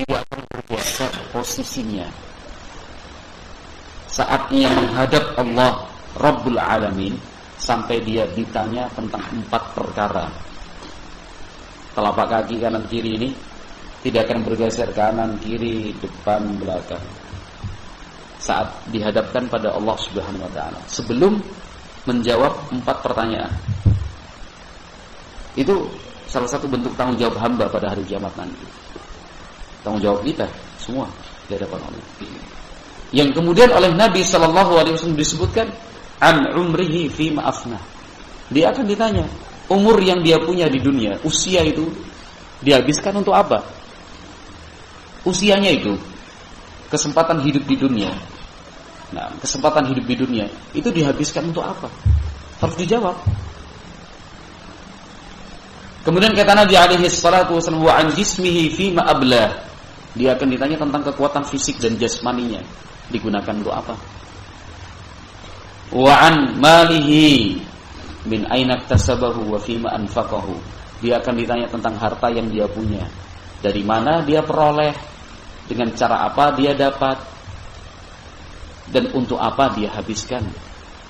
tidak akan bergeser posisinya saat ia menghadap Allah Rabbul Alamin sampai dia ditanya tentang 4 perkara. Telapak kaki kanan kiri ini tidak akan bergeser kanan kiri depan belakang saat dihadapkan pada Allah Subhanahu wa taala sebelum menjawab 4 pertanyaan. Itu salah satu bentuk tanggung jawab hamba pada hari kiamat nanti. Tanggung jawab kita semua di hadapan Allah. Yang kemudian oleh Nabi sallallahu alaihi wasallam disebutkan an umrihi fi ma'afna. Dia akan ditanya, umur yang dia punya di dunia, usia itu dihabiskan untuk apa? Usianya itu kesempatan hidup di dunia. Nah, kesempatan hidup di dunia itu dihabiskan untuk apa? Harus dijawab. Kemudian kata Nabi alaihi salatu wasallam wa an jismihi fi ma ablah. Dia akan ditanya tentang kekuatan fisik dan jasmaninya digunakan untuk apa? Wa an malihi min aina iktasabahu wa fima anfaqahu. Dia akan ditanya tentang harta yang dia punya. Dari mana dia peroleh, dengan cara apa dia dapat, dan untuk apa dia habiskan.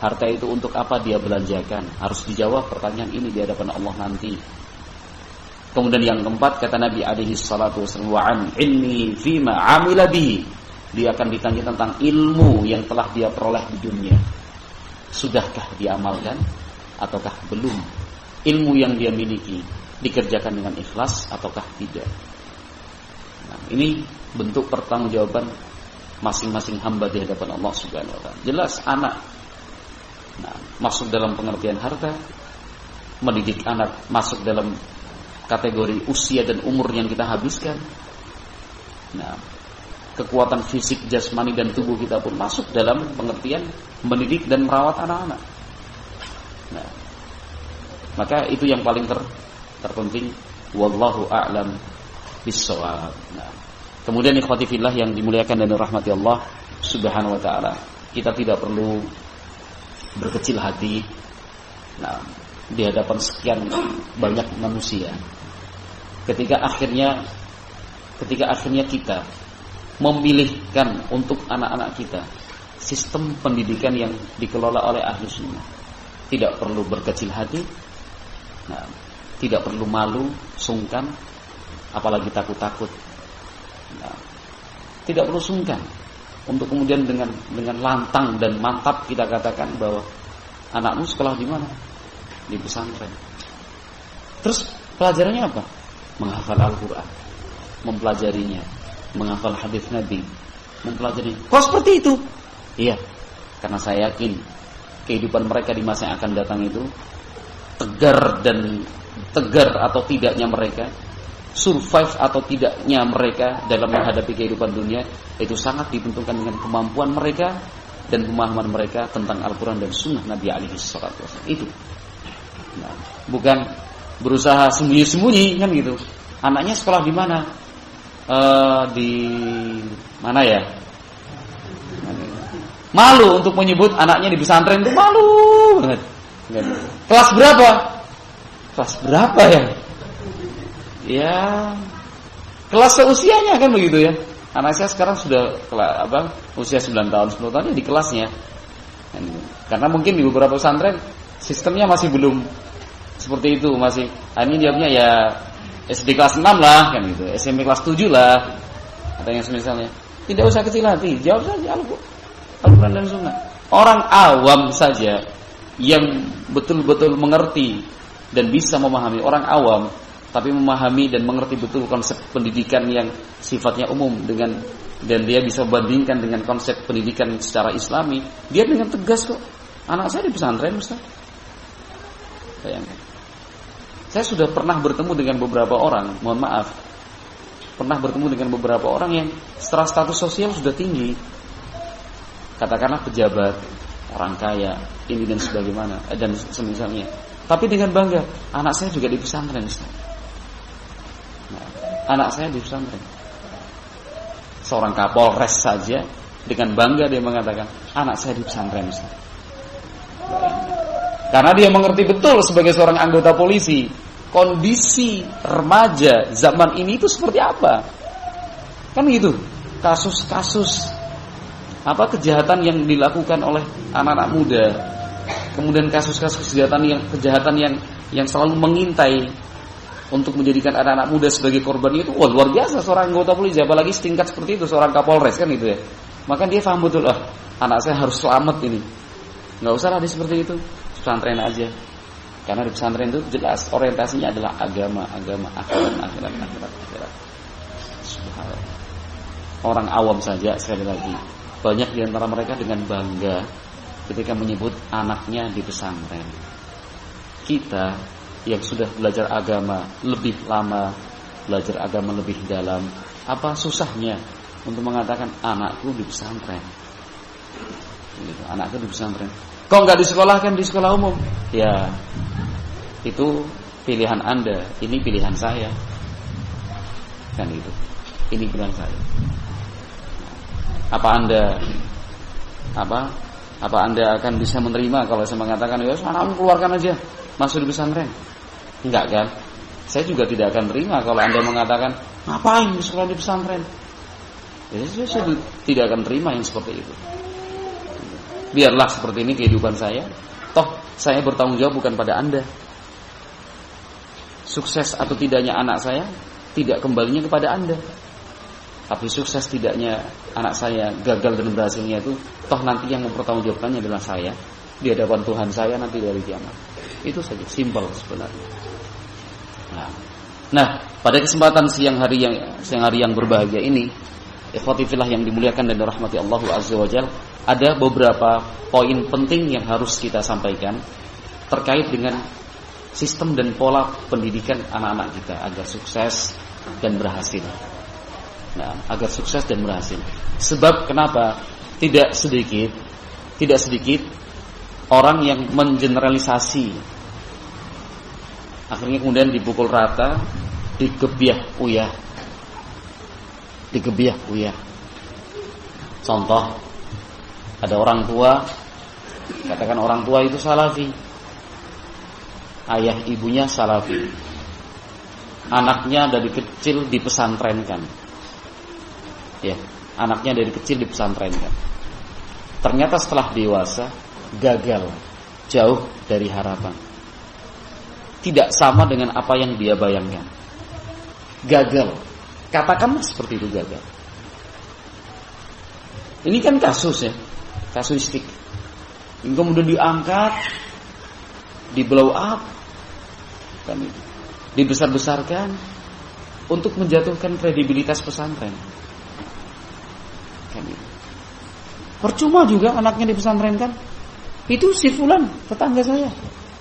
Harta itu untuk apa dia belanjakan. Harus dijawab pertanyaan ini di hadapan Allah nanti. Kemudian yang keempat, kata Nabi alaihi salatu wasallam, wa an ilmi fima amila bihi. Dia akan ditanya tentang ilmu yang telah dia peroleh di dunia. Sudahkah diamalkan ataukah belum? Ilmu yang dia miliki dikerjakan dengan ikhlas ataukah tidak? Nah, ini bentuk pertanggungjawaban masing-masing hamba di hadapan Allah Subhanahu wa taala. Jelas anak masuk dalam pengertian harta, mendidik anak masuk dalam kategori usia dan umur yang kita habiskan. Nah, kekuatan fisik, jasmani dan tubuh kita pun masuk dalam pengertian mendidik dan merawat anak-anak. Nah, maka itu yang paling terpenting. Wallahu a'lam bis-shawab. Nah, kemudian ikhwati fillah yang dimuliakan dan dirahmati Allah Subhanahu wa taala, kita tidak perlu berkecil hati di hadapan sekian banyak manusia. Ketika akhirnya kita memilihkan untuk anak-anak kita sistem pendidikan yang dikelola oleh ahli sunnah, tidak perlu berkecil hati, tidak perlu malu, sungkan, apalagi takut-takut. Tidak perlu sungkan untuk kemudian dengan lantang dan mantap kita katakan bahwa anakmu sekolah di mana? Di pesantren. Terus pelajarannya apa? Menghafal Al-Quran, mempelajarinya, menghafal hadis Nabi, mempelajari. Kok seperti itu? Iya, karena saya yakin kehidupan mereka di masa yang akan datang itu tegar atau tidaknya mereka, survive atau tidaknya mereka dalam menghadapi kehidupan dunia itu sangat ditentukan dengan kemampuan mereka dan pemahaman mereka tentang Al-Quran dan Sunnah Nabi alaihi salatu wasallam. Itu bukan berusaha sembunyi-sembunyi kan gitu. Anaknya sekolah di mana? Di mana ya? Malu untuk menyebut anaknya di pesantren itu, malu banget. Kelas berapa? Kelas berapa ya? Ya, kelas seusianya kan begitu ya. Anak saya sekarang sudah usia 9 tahun, 10 tahun ya di kelasnya. Karena mungkin di beberapa pesantren sistemnya masih belum seperti itu, masih ini jawabnya ya SD kelas 6 lah kan gitu, SMP kelas 7 lah, atau yang semisalnya. Tidak usah kecil hati, jawab saja Al-Quran dan Sunnah. Orang awam saja yang betul-betul mengerti dan bisa memahami, orang awam tapi memahami dan mengerti betul konsep pendidikan yang sifatnya umum dan dia bisa bandingkan dengan konsep pendidikan secara Islami, dia dengan tegas kok. Anak saya di pesantren, Ustaz. Bayangkan. Saya sudah pernah bertemu dengan beberapa orang, mohon maaf, pernah bertemu dengan beberapa orang yang secara status sosial sudah tinggi, katakanlah pejabat, orang kaya, ini dan sebagaimana dan semisalnya. Tapi dengan bangga, anak saya juga di pesantren, Ustaz. Anak saya di pesantren. Seorang Kapolres saja dengan bangga dia mengatakan, anak saya di pesantren, Ustaz. Karena dia mengerti betul sebagai seorang anggota polisi, kondisi remaja zaman ini itu seperti apa. Kan gitu. Kasus-kasus kejahatan yang dilakukan oleh anak-anak muda. Kemudian kasus-kasus kejahatan yang selalu mengintai untuk menjadikan anak-anak muda sebagai korban itu luar biasa seorang anggota polisi, apalagi setingkat seperti itu seorang Kapolres kan gitu ya. Maka dia paham betul, anak saya harus selamat ini. Enggak usah lah dia seperti itu. Pesantren aja. Karena di pesantren itu jelas orientasinya adalah agama, akhirat. Subhanallah. Orang awam saja sekali lagi, banyak di antara mereka dengan bangga ketika menyebut anaknya di pesantren. Kita yang sudah belajar agama lebih lama, belajar agama lebih dalam, apa susahnya untuk mengatakan anakku di pesantren? Gitu, anakku di pesantren. Kok nggak disekolahkan di sekolah umum? Ya, itu pilihan Anda. Ini pilihan saya. Kan itu. Ini pilihan saya. Apa Anda Apa Anda akan bisa menerima kalau saya mengatakan, ya anakmu keluarkan aja, masuk di pesantren? Enggak kan? Saya juga tidak akan terima kalau Anda mengatakan, ngapain sekolah di pesantren? Ya, saya tidak akan terima yang seperti itu. Biarlah seperti ini kehidupan saya. Toh saya bertanggung jawab bukan pada Anda. Sukses atau tidaknya anak saya tidak kembalinya kepada Anda. Tapi sukses tidaknya anak saya, gagal dan berhasilnya itu, toh nanti yang mempertanggungjawabkannya adalah saya di hadapan Tuhan saya nanti dari kiamat. Itu saja, simpel sebenarnya. Nah, pada kesempatan siang hari yang berbahagia ini, ikhwati fillah yang dimuliakan dan dirahmati Allah Azza wa Jalla, ada beberapa poin penting yang harus kita sampaikan terkait dengan sistem dan pola pendidikan anak-anak kita agar sukses dan berhasil. Nah, agar sukses dan berhasil. Sebab kenapa tidak sedikit orang yang mengeneralisasi, akhirnya kemudian dipukul rata, digebyah uyah. Contoh, ada orang tua, katakan orang tua itu salafi, ayah ibunya salafi, anaknya dari kecil dipesantrenkan. Ya, anaknya dari kecil dipesantrenkan. Ternyata setelah dewasa gagal, jauh dari harapan. Tidak sama dengan apa yang dia bayangkan. Gagal. Katakanlah seperti itu, gagal. Ini kan kasus ya, kasuistik. Kemudian diangkat, di blow up, kan itu, dibesar-besarkan untuk menjatuhkan kredibilitas pesantren. Kan itu. Percuma juga anaknya dipesantrenkan. Itu si fulan, tetangga saya,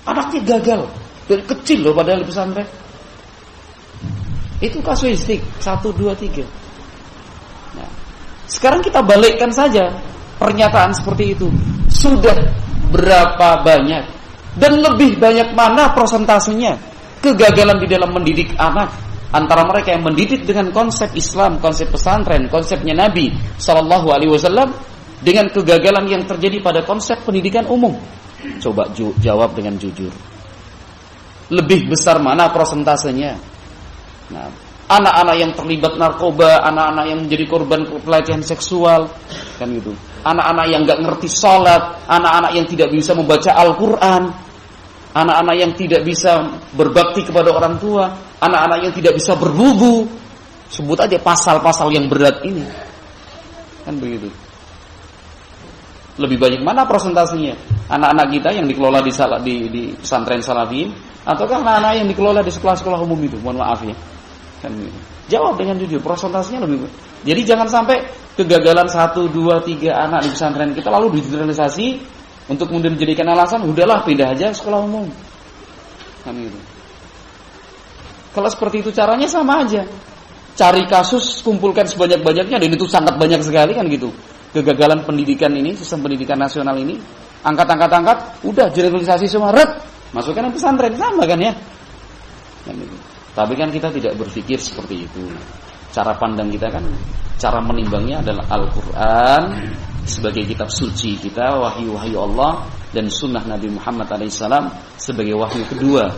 anaknya gagal dari kecil loh padahal di pesantren. Itu kasuistik 1, 2, 3. Nah, sekarang kita balikkan saja pernyataan seperti itu. Sudah berapa banyak dan lebih banyak mana prosentasenya kegagalan di dalam mendidik anak antara mereka yang mendidik dengan konsep Islam, konsep pesantren, konsepnya Nabi Sallallahu Alaihi Wasallam, dengan kegagalan yang terjadi pada konsep pendidikan umum. Coba jawab dengan jujur. Lebih besar mana prosentasenya? Nah, anak-anak yang terlibat narkoba, anak-anak yang menjadi korban pelecehan seksual, kan gitu. Anak-anak yang enggak ngerti salat, anak-anak yang tidak bisa membaca Al-Qur'an, anak-anak yang tidak bisa berbakti kepada orang tua, anak-anak yang tidak bisa berwudu. Sebut aja pasal-pasal yang berat ini. Kan begitu. Lebih banyak mana prosentasenya? Anak-anak kita yang dikelola di pesantren Salafiyin, ataukah anak-anak yang dikelola di sekolah-sekolah umum itu? Mohon maaf ya. Kan begitu. Jawab dengan jujur, prosentasenya lebih. Jadi jangan sampai kegagalan 1, 2, 3 anak di pesantren kita lalu digeneralisasi untuk kemudian menjadikan alasan, udahlah pindah aja sekolah umum. Kan gitu. Kalau seperti itu caranya sama aja. Cari kasus, kumpulkan sebanyak-banyaknya, dan itu sangat banyak sekali kan gitu. Kegagalan pendidikan ini, sistem pendidikan nasional ini, angkat, udah generalisasi semua, masukkan ke pesantren, sama kan ya. Kan gitu. Tapi kan kita tidak berpikir seperti itu. Cara pandang kita kan, cara menimbangnya adalah Al-Quran sebagai kitab suci kita, wahyu-wahyu Allah, dan sunnah Nabi Muhammad SAW sebagai wahyu kedua.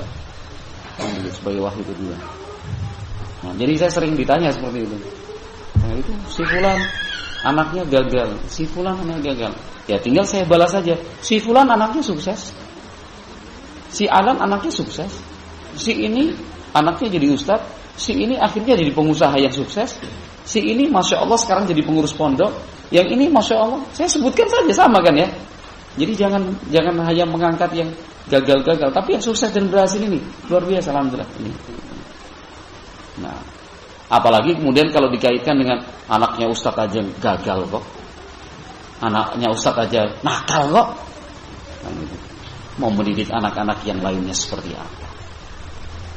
Sebagai wahyu kedua. Nah, jadi saya sering ditanya seperti itu. Nah, itu si fulan anaknya gagal, si fulan anaknya gagal. Ya tinggal saya balas saja. Si fulan anaknya sukses, si Alan anaknya sukses, si ini anaknya jadi ustadz, si ini akhirnya jadi pengusaha yang sukses, si ini masya Allah sekarang jadi pengurus pondok, yang ini masya Allah. Saya sebutkan saja sama kan ya. Jadi jangan hanya mengangkat yang gagal-gagal, tapi yang sukses dan berhasil ini luar biasa, alhamdulillah ini. Nah, apalagi kemudian kalau dikaitkan dengan anaknya ustadz aja gagal kok, anaknya ustadz aja nakal kok, kan gitu. Mau mendidik anak-anak yang lainnya seperti apa?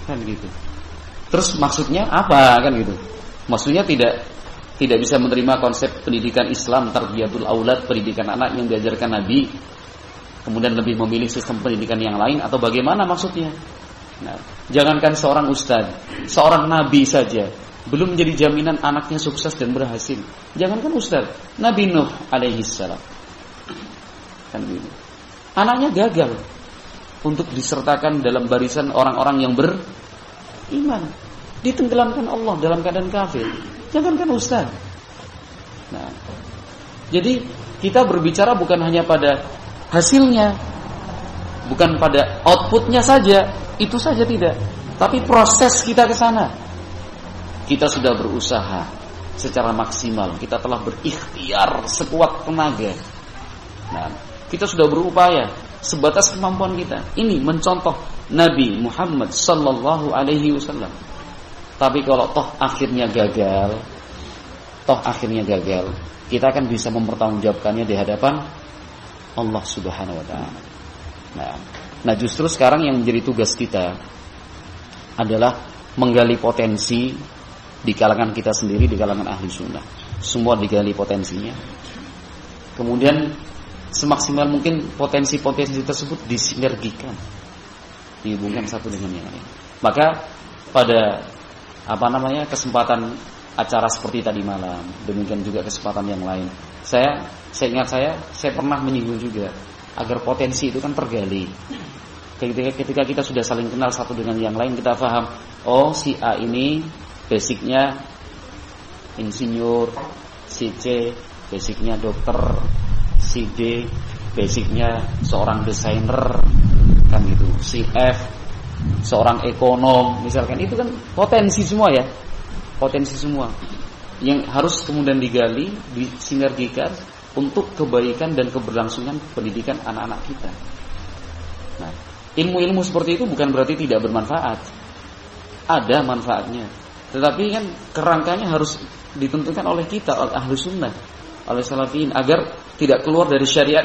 Kan gitu. Terus maksudnya apa kan gitu? Maksudnya tidak bisa menerima konsep pendidikan Islam, tarbiyatul aulad, pendidikan anak yang diajarkan Nabi, kemudian lebih memilih sistem pendidikan yang lain, atau bagaimana maksudnya? Nah, jangankan seorang ustaz, seorang nabi saja belum menjadi jaminan anaknya sukses dan berhasil. Jangankan ustaz, Nabi Nuh alaihi salam. Kan gitu. Anaknya gagal untuk disertakan dalam barisan orang-orang yang beriman, ditenggelamkan Allah dalam keadaan kafir. Jangankan ustaz. Nah, jadi kita berbicara bukan hanya pada hasilnya, bukan pada outputnya saja, itu saja tidak, tapi proses kita ke sana. Kita sudah berusaha secara maksimal, kita telah berikhtiar sekuat tenaga. Nah, kita sudah berupaya sebatas kemampuan kita. Ini mencontoh Nabi Muhammad sallallahu alaihi wasallam. Tapi kalau toh akhirnya gagal, kita akan bisa mempertanggungjawabkannya di hadapan Allah Subhanahu wa taala. Nah, justru sekarang yang menjadi tugas kita adalah menggali potensi di kalangan kita sendiri, di kalangan ahli sunnah. Semua digali potensinya. Kemudian semaksimal mungkin potensi-potensi tersebut disinergikan, dihubungkan satu dengan yang lain. Maka pada kesempatan acara seperti tadi malam, demikian juga kesempatan yang lain, saya pernah menyinggung juga agar potensi itu kan tergali. Ketika kita sudah saling kenal satu dengan yang lain, kita paham, oh si A ini basicnya insinyur, si C basicnya dokter, si D basicnya seorang desainer, kan gitu, si F seorang ekonom misalkan. Itu kan potensi semua ya, potensi semua yang harus kemudian digali, disinergikan untuk kebaikan dan keberlangsungan pendidikan anak-anak kita. Nah, ilmu-ilmu seperti itu bukan berarti tidak bermanfaat, ada manfaatnya, tetapi kan kerangkanya harus ditentukan oleh kita, oleh ahlu sunnah, oleh salafiyin, agar tidak keluar dari syariat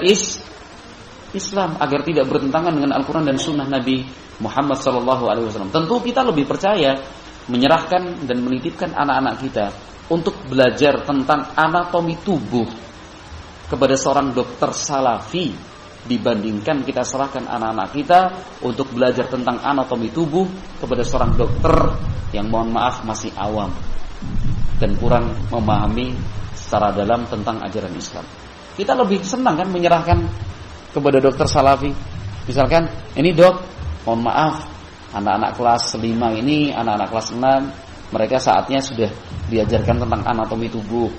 Islam, agar tidak bertentangan dengan Al-Quran dan sunnah Nabi Muhammad SAW. Tentu kita lebih percaya menyerahkan dan menitipkan anak-anak kita untuk belajar tentang anatomi tubuh kepada seorang dokter salafi dibandingkan kita serahkan anak-anak kita untuk belajar tentang anatomi tubuh kepada seorang dokter yang mohon maaf masih awam dan kurang memahami secara dalam tentang ajaran Islam. Kita lebih senang kan menyerahkan kepada dokter salafi. Misalkan, ini dok, mohon maaf, anak-anak kelas 5 ini, anak-anak kelas 6, mereka saatnya sudah diajarkan tentang anatomi tubuh.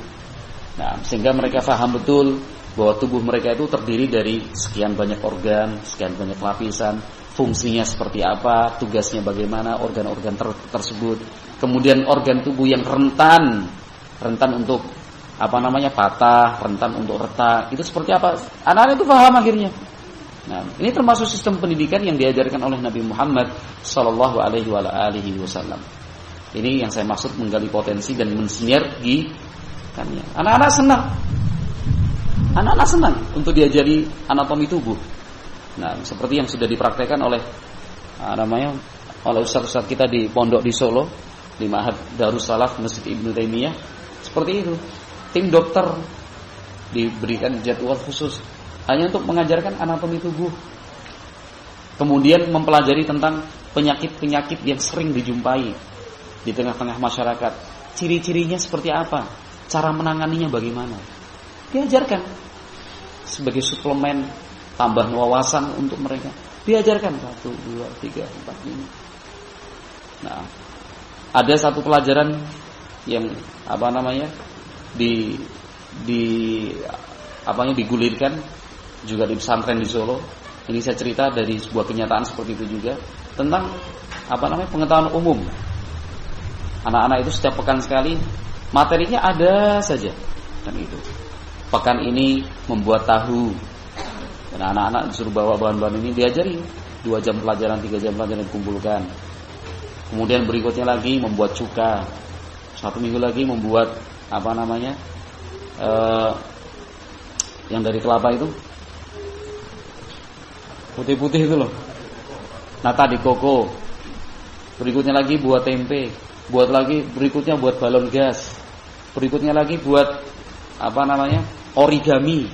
Nah, sehingga mereka paham betul bahwa tubuh mereka itu terdiri dari sekian banyak organ, sekian banyak lapisan, fungsinya seperti apa, tugasnya bagaimana, organ-organ tersebut. Kemudian organ tubuh yang rentan untuk patah, rentan untuk retak, itu seperti apa? Anak-anak itu paham akhirnya. Nah, ini termasuk sistem pendidikan yang diajarkan oleh Nabi Muhammad sallallahu alaihi wasallam. Ini yang saya maksud menggali potensi dan mensinergikannya. Anak-anak senang untuk diajari anatomi tubuh. Nah, seperti yang sudah dipraktekkan oleh ustaz-ustaz kita di pondok di Solo, di Ma'had Darussalaf Masjid Ibnu Taimiyah. Seperti itu. Tim dokter diberikan jadwal khusus hanya untuk mengajarkan anatomi tubuh. Kemudian mempelajari tentang penyakit-penyakit yang sering dijumpai di tengah-tengah masyarakat. Ciri-cirinya seperti apa? Cara menanganinya bagaimana? Diajarkan sebagai suplemen, tambah wawasan untuk mereka. Diajarkan 1, 2, 3, 4, 5. Nah, ada satu pelajaran yang digulirkan juga di pesantren di Solo. Ini saya cerita dari sebuah kenyataan seperti itu juga, tentang pengetahuan umum. Anak-anak itu setiap pekan sekali materinya ada saja, dan itu pekan ini membuat tahu, dan anak-anak disuruh bawa bahan-bahan ini, diajari 2 jam pelajaran, 3 jam pelajaran dikumpulkan. Kemudian berikutnya lagi membuat cuka, 1 minggu lagi membuat yang dari kelapa itu, putih-putih itu loh, nata di koko. Berikutnya lagi buat tempe, berikutnya buat balon gas, berikutnya lagi buat origami,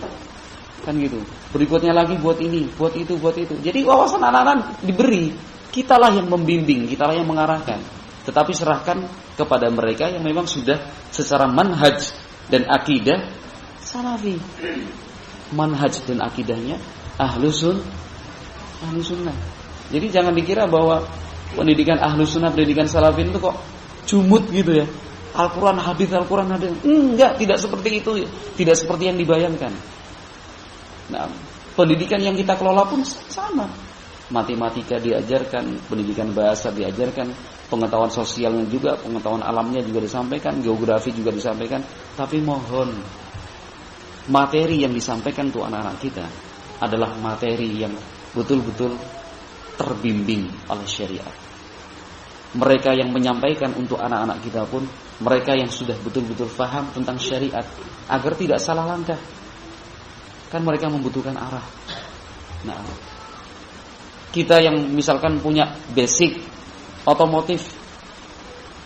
kan gitu. Berikutnya lagi buat ini, buat itu. Jadi wawasan anak-anak diberi, kitalah yang membimbing, kitalah yang mengarahkan. Tetapi serahkan kepada mereka yang memang sudah secara manhaj dan akidah salafi. manhaj dan akidahnya ahlus sunnah. Jadi jangan dikira bahwa pendidikan ahlus sunnah, pendidikan salafin itu kok jumut gitu ya. Al-Quran hadis. Enggak, tidak seperti itu. Tidak seperti yang dibayangkan. Nah, pendidikan yang kita kelola pun sama. Matematika diajarkan, pendidikan bahasa diajarkan, pengetahuan sosialnya juga, pengetahuan alamnya juga disampaikan, geografi juga disampaikan. Tapi mohon, materi yang disampaikan untuk anak-anak kita adalah materi yang betul-betul terbimbing oleh syariat. Mereka yang menyampaikan untuk anak-anak kita pun mereka yang sudah betul-betul faham tentang syariat agar tidak salah langkah. Kan mereka membutuhkan arah. Nah, kita yang misalkan punya basic otomotif,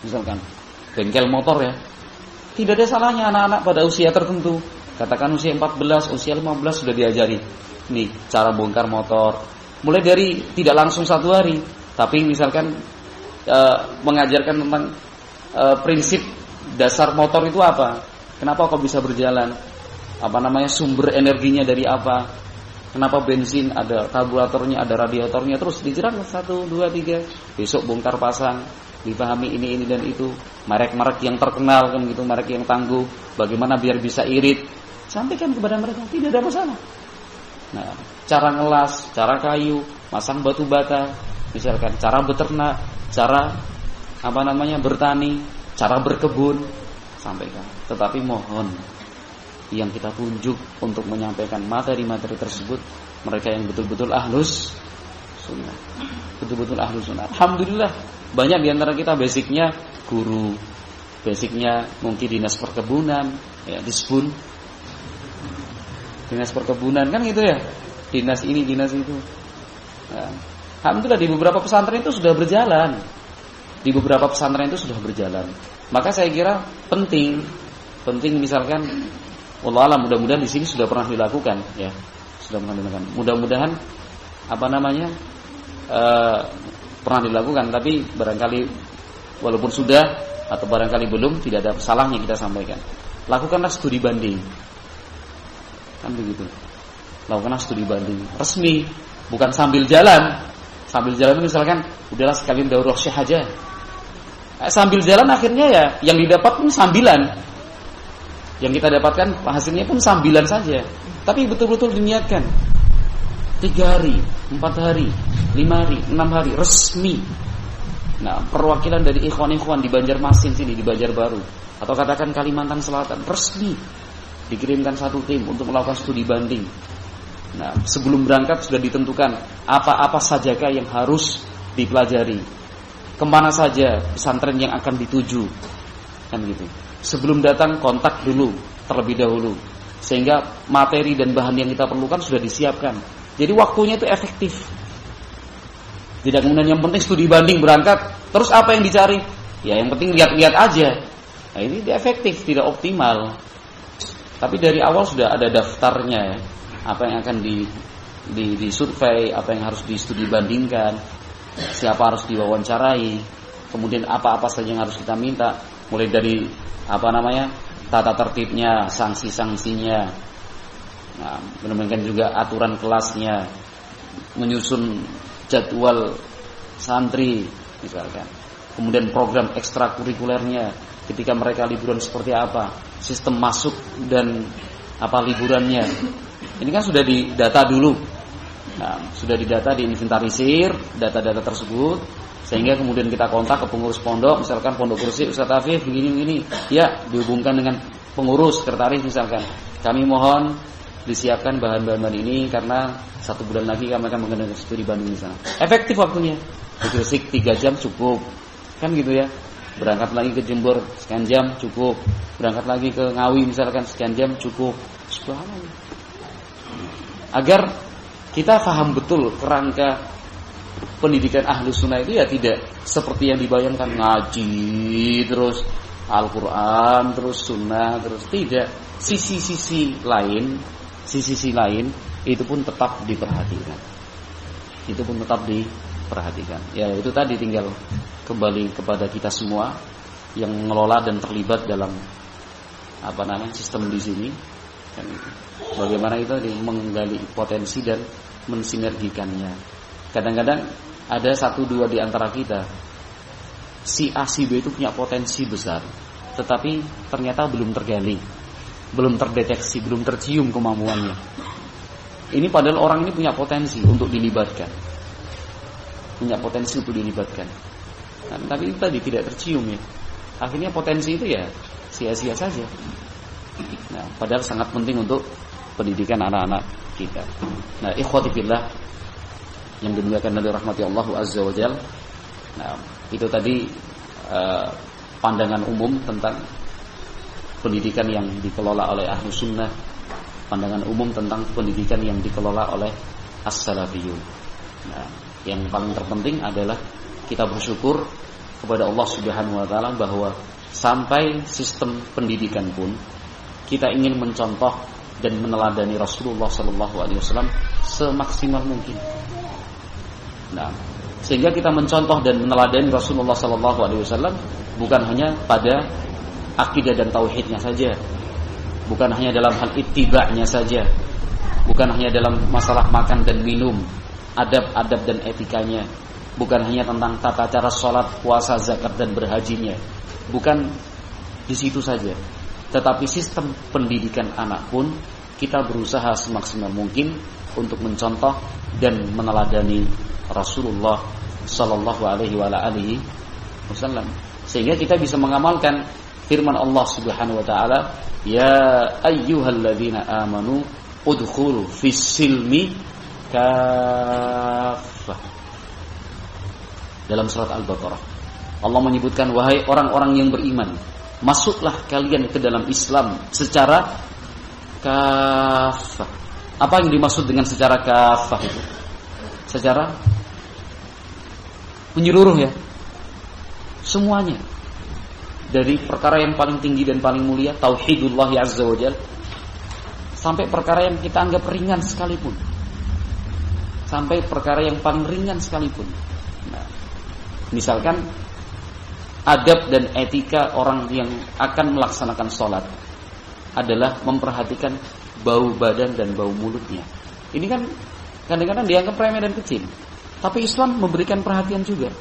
misalkan bengkel motor ya, tidak ada salahnya anak-anak pada usia tertentu, katakan usia 14, usia 15 sudah diajari nih cara bongkar motor. Mulai dari tidak langsung 1 hari, tapi misalkan mengajarkan tentang prinsip dasar motor itu apa, kenapa kok bisa berjalan, sumber energinya dari apa, kenapa bensin ada karburatornya, ada radiatornya, terus dijelaskan 1, 2, 3, besok bongkar pasang, dipahami ini dan itu, merek-merek yang terkenal kan gitu, merek yang tangguh, bagaimana biar bisa irit, sampaikan kepada mereka, tidak ada masalah. Nah, cara ngelas, cara kayu, masang batu bata, misalkan cara beternak, cara bertani, cara berkebun, sampaikan. Tetapi mohon yang kita tunjuk untuk menyampaikan materi-materi tersebut mereka yang betul-betul ahlus sunnah. Betul-betul ahlus sunnah. Alhamdulillah banyak di antara kita basicnya guru, basicnya mungkin dinas perkebunan, ya disbun, dinas perkebunan kan gitu ya, dinas ini, dinas itu. Nah, alhamdulillah di beberapa pesantren itu sudah berjalan. Maka saya kira penting misalkan, wallah alam, mudah-mudahan di sini sudah pernah dilakukan, ya, sudah pernah dilakukan. Mudah-mudahan pernah dilakukan, tapi barangkali walaupun sudah atau barangkali belum, tidak ada salahnya kita sampaikan. Lakukanlah studi banding, kan begitu. Lakukanlah studi banding resmi, bukan sambil jalan. Sambil jalan itu misalkan, udahlah sekalian daurah syekh aja. Sambil jalan akhirnya ya yang didapat pun sambilan. Yang kita dapatkan hasilnya pun sambilan saja. Tapi betul-betul diniatkan 3 hari, 4 hari, 5 hari, 6 hari resmi. Nah, perwakilan dari ikhwan-ikhwan di Banjarmasin sini, di Banjarbaru, atau katakan Kalimantan Selatan, resmi dikirimkan 1 tim untuk melakukan studi banding. Nah, sebelum berangkat sudah ditentukan apa-apa sajakah yang harus dipelajari, kemana saja pesantren yang akan dituju, kan gitu. Sebelum datang kontak dulu terlebih dahulu, sehingga materi dan bahan yang kita perlukan sudah disiapkan. Jadi waktunya itu efektif. Tidak kemudian yang penting studi banding berangkat, terus apa yang dicari? Ya yang penting lihat-lihat aja. Nah ini efektif, tidak optimal. Tapi dari awal sudah ada daftarnya, ya. Apa yang akan disurvei, apa yang harus distudi bandingkan, siapa harus diwawancarai, kemudian apa-apa saja yang harus kita minta, mulai dari tata tertibnya, sanksi-sanksinya, nah, kemudian juga aturan kelasnya, menyusun jadwal santri misalkan, kemudian program ekstrakurikulernya ketika mereka liburan seperti apa, sistem masuk dan liburannya. Ini kan sudah didata dulu. Nah, sudah didata, diinventarisir data-data tersebut, sehingga kemudian kita kontak ke pengurus pondok, misalkan Pondok Gresik Ustaz Afif begini, ya dihubungkan dengan pengurus sekretaris misalkan, kami mohon disiapkan bahan-bahan ini karena 1 bulan lagi kami akan mengadakan studi banding misalnya. Efektif waktunya di Gresik 3 jam cukup, kan gitu ya. Berangkat lagi ke Jember sekian jam cukup, berangkat lagi ke Ngawi misalkan sekian jam cukup. Subhanallah. Agar kita paham betul kerangka pendidikan ahlus sunnah itu ya tidak seperti yang dibayangkan ngaji terus Al-Quran terus sunnah terus, tidak. Sisi-sisi lain itu pun tetap diperhatikan. Ya itu tadi tinggal kembali kepada kita semua yang mengelola dan terlibat dalam sistem di sini. Kan, bagaimana itu menggali potensi dan mensinergikannya. Kadang-kadang ada 1-2 di antara kita, si A si B itu punya potensi besar, tetapi ternyata belum tergali, belum terdeteksi, belum tercium kemampuannya. Ini padahal orang ini punya potensi untuk dilibatkan, kan, tapi itu tadi tidak tercium ya. Akhirnya potensi itu ya sia-sia saja. Nah, padahal sangat penting untuk pendidikan anak-anak kita. Nah, ikhwati fillah yang dimuliakan oleh rahmati Allah azza wajalla. Nah, itu tadi pandangan umum tentang pendidikan yang dikelola oleh ahlu sunnah, pandangan umum tentang pendidikan yang dikelola oleh as-salafiyun. Nah, yang paling terpenting adalah kita bersyukur kepada Allah Subhanahu wa taala bahwa sampai sistem pendidikan pun kita ingin mencontoh dan meneladani Rasulullah sallallahu alaihi wasallam semaksimal mungkin. Nah, sehingga kita mencontoh dan meneladani Rasulullah sallallahu alaihi wasallam bukan hanya pada akidah dan tauhidnya saja, bukan hanya dalam hal ittiba'nya saja, bukan hanya dalam masalah makan dan minum, adab-adab dan etikanya, bukan hanya tentang tata cara sholat, puasa, zakat dan berhajinya, bukan di situ saja. Tetapi sistem pendidikan anak pun kita berusaha semaksimal mungkin untuk mencontoh dan meneladani Rasulullah sallallahu alaihi wasallam, sehingga kita bisa mengamalkan firman Allah Subhanahu wa taala, ya ayyuhalladzina amanu udkhulu fis-silmi kaffah. Dalam surat Al-Baqarah Allah menyebutkan, wahai orang-orang yang beriman, masuklah kalian ke dalam Islam secara kafah. Apa yang dimaksud dengan secara kafah itu? Secara menyeluruh ya. Semuanya. Dari perkara yang paling tinggi dan paling mulia, tauhidullah azza wa jalla, sampai perkara yang kita anggap ringan sekalipun. Sampai perkara yang paling ringan sekalipun. Nah, misalkan adab dan etika orang yang akan melaksanakan sholat adalah memperhatikan bau badan dan bau mulutnya. Ini kan kadang-kadang dianggap remeh dan kecil, tapi Islam memberikan perhatian juga.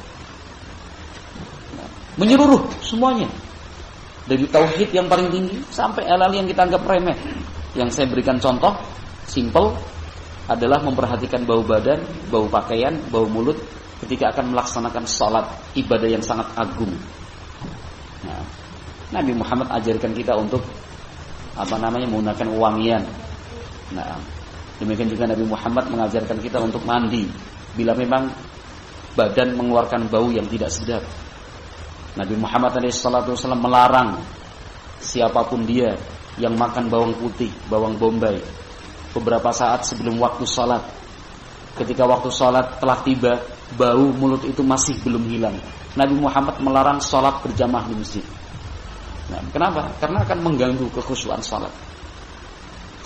Menyeluruh semuanya, dari tauhid yang paling tinggi sampai hal-hal yang kita anggap remeh. Yang saya berikan contoh simple adalah memperhatikan bau badan, bau pakaian, bau mulut ketika akan melaksanakan sholat, ibadah yang sangat agung. Nah, Nabi Muhammad ajarkan kita untuk menggunakan wangian. Nah, demikian juga Nabi Muhammad mengajarkan kita untuk mandi bila memang badan mengeluarkan bau yang tidak sedap. Nabi Muhammad SAW melarang siapapun dia yang makan bawang putih, bawang bombay beberapa saat sebelum waktu sholat. Ketika waktu sholat telah tiba, bau mulut itu masih belum hilang. Nabi Muhammad melarang sholat berjamaah di masjid. Nah, kenapa? Karena akan mengganggu kekhusyuan sholat.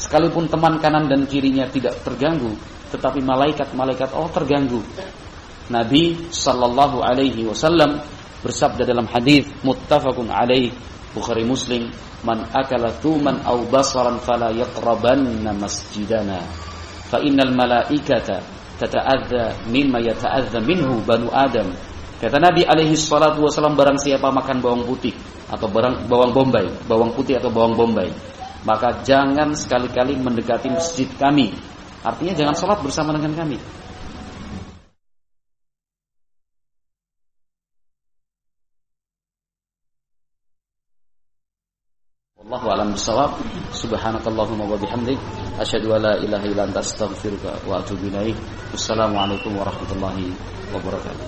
Sekalipun teman kanan dan kirinya tidak terganggu, tetapi malaikat-malaikat Allah terganggu. Nabi sallallahu alaihi wasallam bersabda dalam hadis muttafaqun alaih Bukhari Muslim, man akala tuman aw basaran fala yaqrabanna masjidana fa innal malaikata tata'adza mimma yata'adza minhu banu adam. Kata Nabi alaihi salatu wasallam, barang siapa makan bawang putih atau bawang bombay, bawang putih atau bawang bombay, maka jangan sekali-kali mendekati masjid kami. Artinya jangan sholat bersama dengan kami. Wallahu a'lam bishawab. Subhanakallahumma wa bihamdik, asyhadu an la ilaha illa anta, astaghfiruka wa atubu ilaik. Wassalamualaikum warahmatullahi wabarakatuh.